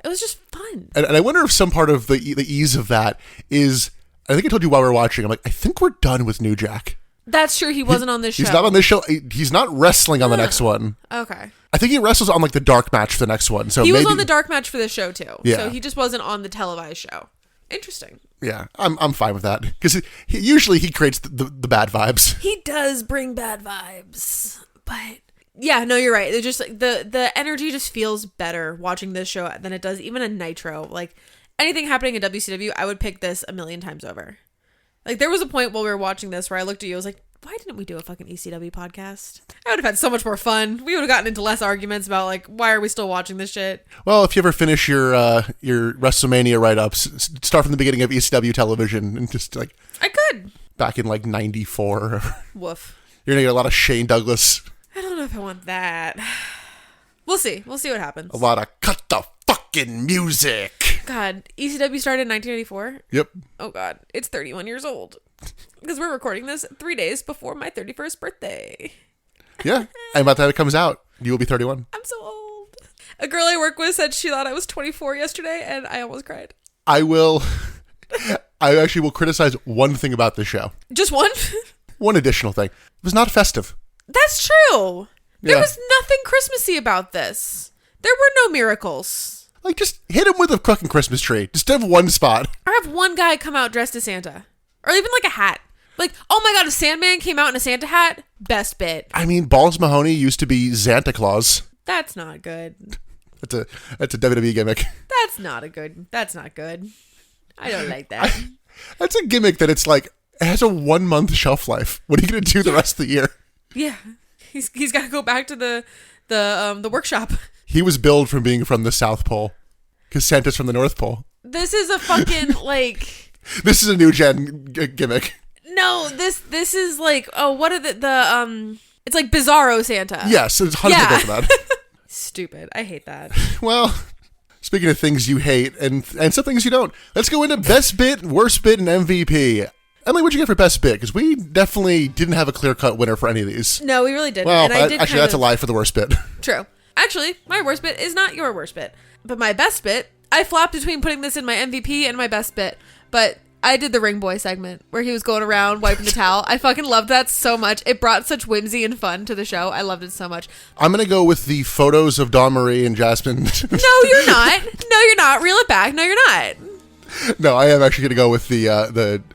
It was just fun. And I wonder if some part of the ease of that is, I think I told you while we were watching, I'm like, I think we're done with New Jack. That's true. He wasn't on this show. He's not on this show. He's not wrestling on the next one. Okay. I think he wrestles on like the dark match for the next one. So he maybe was on the dark match for the show too. Yeah. So he just wasn't on the televised show. Interesting. Yeah, I'm fine with that because usually he creates the bad vibes. He does bring bad vibes, but yeah, no, you're right. It just like the energy just feels better watching this show than it does even a Nitro. Like anything happening in WCW, I would pick this a million times over. Like there was a point while we were watching this where I looked at you, I was like, Why didn't we do a fucking ECW podcast? I would have had so much more fun. We would have gotten into less arguments about like, why are we still watching this shit? Well, if you ever finish your WrestleMania write-ups, start from the beginning of ECW television and just like... I could. Back in like 94. Woof. You're going to get a lot of Shane Douglas. I don't know if I want that. We'll see. We'll see what happens. A lot of cut the fucking music. God, ECW started in 1984? Yep. Oh God, it's 31 years old. Because we're recording this 3 days before my 31st birthday. Yeah, and by the time it comes out, you will be 31. I'm so old. A girl I work with said she thought I was 24 yesterday, and I almost cried. I actually will criticize one thing about this show. Just one? One additional thing. It was not festive. That's true. There Yeah. was nothing Christmassy about this. There were no miracles. Like, just hit him with a fucking Christmas tree. Just have one spot. Or have one guy come out dressed as Santa. Or even like a hat. Like, oh my God, a Sandman came out in a Santa hat? Best bit. I mean, Balls Mahoney used to be Santa Claus. That's not good. That's a WWE gimmick. That's not good. I don't like that. That's a gimmick that it's like, it has a 1 month shelf life. What are you going to do the rest of the year? Yeah. He's got to go back to the workshop. He was billed from being from the South Pole. Because Santa's from the North Pole. This is a fucking, like... This is a new gen gimmick. No, this is like, oh, what are the it's like Bizarro Santa. Yes, there's 100 Yeah. people for that. Stupid. I hate that. Well, speaking of things you hate and some things you don't, let's go into best bit, worst bit, and MVP. Emily, what'd you get for best bit? Because we definitely didn't have a clear-cut winner for any of these. No, we really didn't. Well, and I did actually, that's a lie for the worst bit. True. Actually, my worst bit is not your worst bit. But my best bit, I flopped between putting this in my MVP and my best bit. But I did the Ring Boy segment where he was going around wiping the towel. I fucking loved that so much. It brought such whimsy and fun to the show. I loved it so much. I'm going to go with the photos of Dawn Marie and Jasmine. No, you're not. No, you're not. Reel it back. No, you're not. No, I am actually going to go with the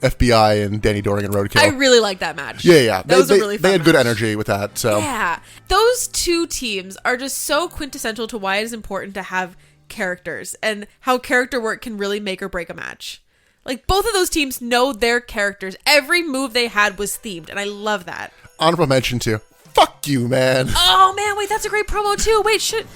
FBI and Danny Doring and Roadkill. I really liked that match. Yeah. That was a really fun They had good match. energy with that. So Yeah. Those two teams are just so quintessential to why it is important to have characters and how character work can really make or break a match. Like, both of those teams know their characters. Every move they had was themed, and I love that. Honorable mention too. Fuck you, man. Oh, man, wait, that's a great promo, too. Wait, shit.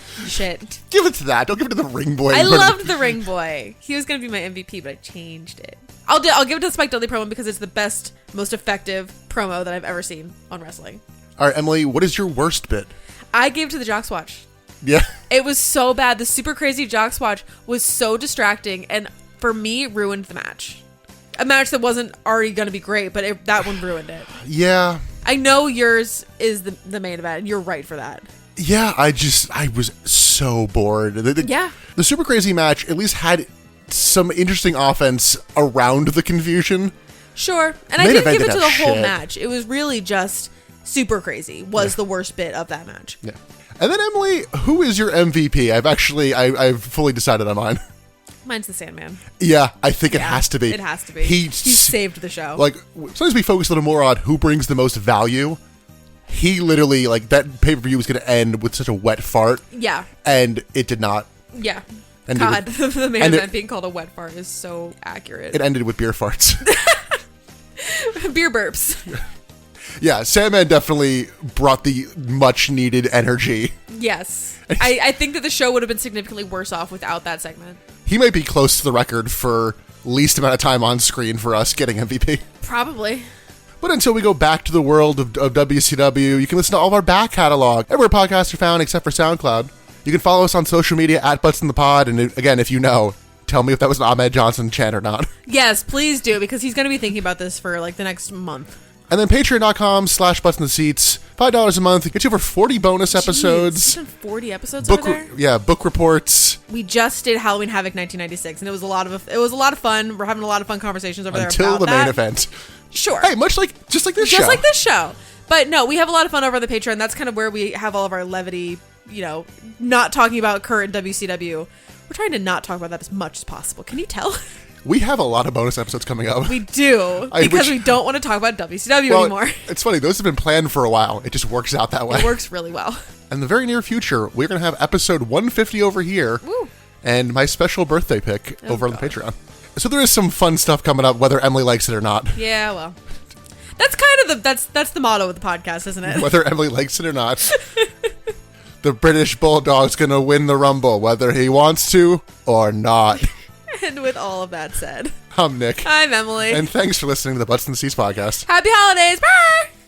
Give it to that. Don't give it to the Ring Boy. I loved the Ring Boy. He was going to be my MVP, but I changed it. I'll give it to the Spike Dudley promo because it's the best, most effective promo that I've ever seen on wrestling. All right, Emily, what is your worst bit? I gave it to the jockswatch. Yeah. It was so bad. The super crazy jockswatch was so distracting, and for me, ruined the match. A match that wasn't already going to be great, but that one ruined it. Yeah. I know yours is the main event, and you're right for that. Yeah, I was so bored. Yeah. The Super Crazy match at least had some interesting offense around the confusion. Sure. And I Main didn't event give it to didn't the have whole shit. match. It was really just super crazy was the worst bit of that match. Yeah. And then, Emily, who is your MVP? I've fully decided on mine. Mine's the Sandman. Yeah, I think it has to be. It has to be. He saved the show. Like, sometimes we focus a little more on who brings the most value. He literally, like, that pay-per-view was going to end with such a wet fart. Yeah. And it did not. Yeah. And God, the main event being called a wet fart is so accurate. It ended with beer farts. Beer burps. Yeah, Sandman definitely brought the much-needed energy. Yes. I think that the show would have been significantly worse off without that segment. He might be close to the record for least amount of time on screen for us getting MVP. Probably. But until we go back to the world of WCW, you can listen to all of our back catalog, everywhere podcasts are found except for SoundCloud. You can follow us on social media at Butts in the Pod, and again, if you know, tell me if that was an Ahmed Johnson chant or not. Yes, please do, because he's going to be thinking about this for like the next month. And then patreon.com/butts-in-the-seats. $5 a month. Get you over 40 bonus episodes. Jeez, 40 episodes over there? Yeah, book reports. We just did Halloween Havoc 1996, and it was a lot of fun. We're having a lot of fun conversations over Until there about the main event. Sure. Hey, just like this show. Just like this show. But no, we have a lot of fun over on the Patreon. That's kind of where we have all of our levity, not talking about current WCW. We're trying to not talk about that as much as possible. Can you tell? We have a lot of bonus episodes coming up. We do. Because we don't want to talk about WCW anymore. It's funny. Those have been planned for a while. It just works out that way. It works really well. In the very near future, we're going to have episode 150 over here. Woo. And my special birthday pick over on the Patreon. So there is some fun stuff coming up, whether Emily likes it or not. Yeah, well. That's kind of that's the motto of the podcast, isn't it? Whether Emily likes it or not. The British Bulldog's going to win the Rumble, whether he wants to or not. And with all of that said, I'm Nick. I'm Emily. And thanks for listening to the Butts and Seats podcast. Happy holidays. Bye!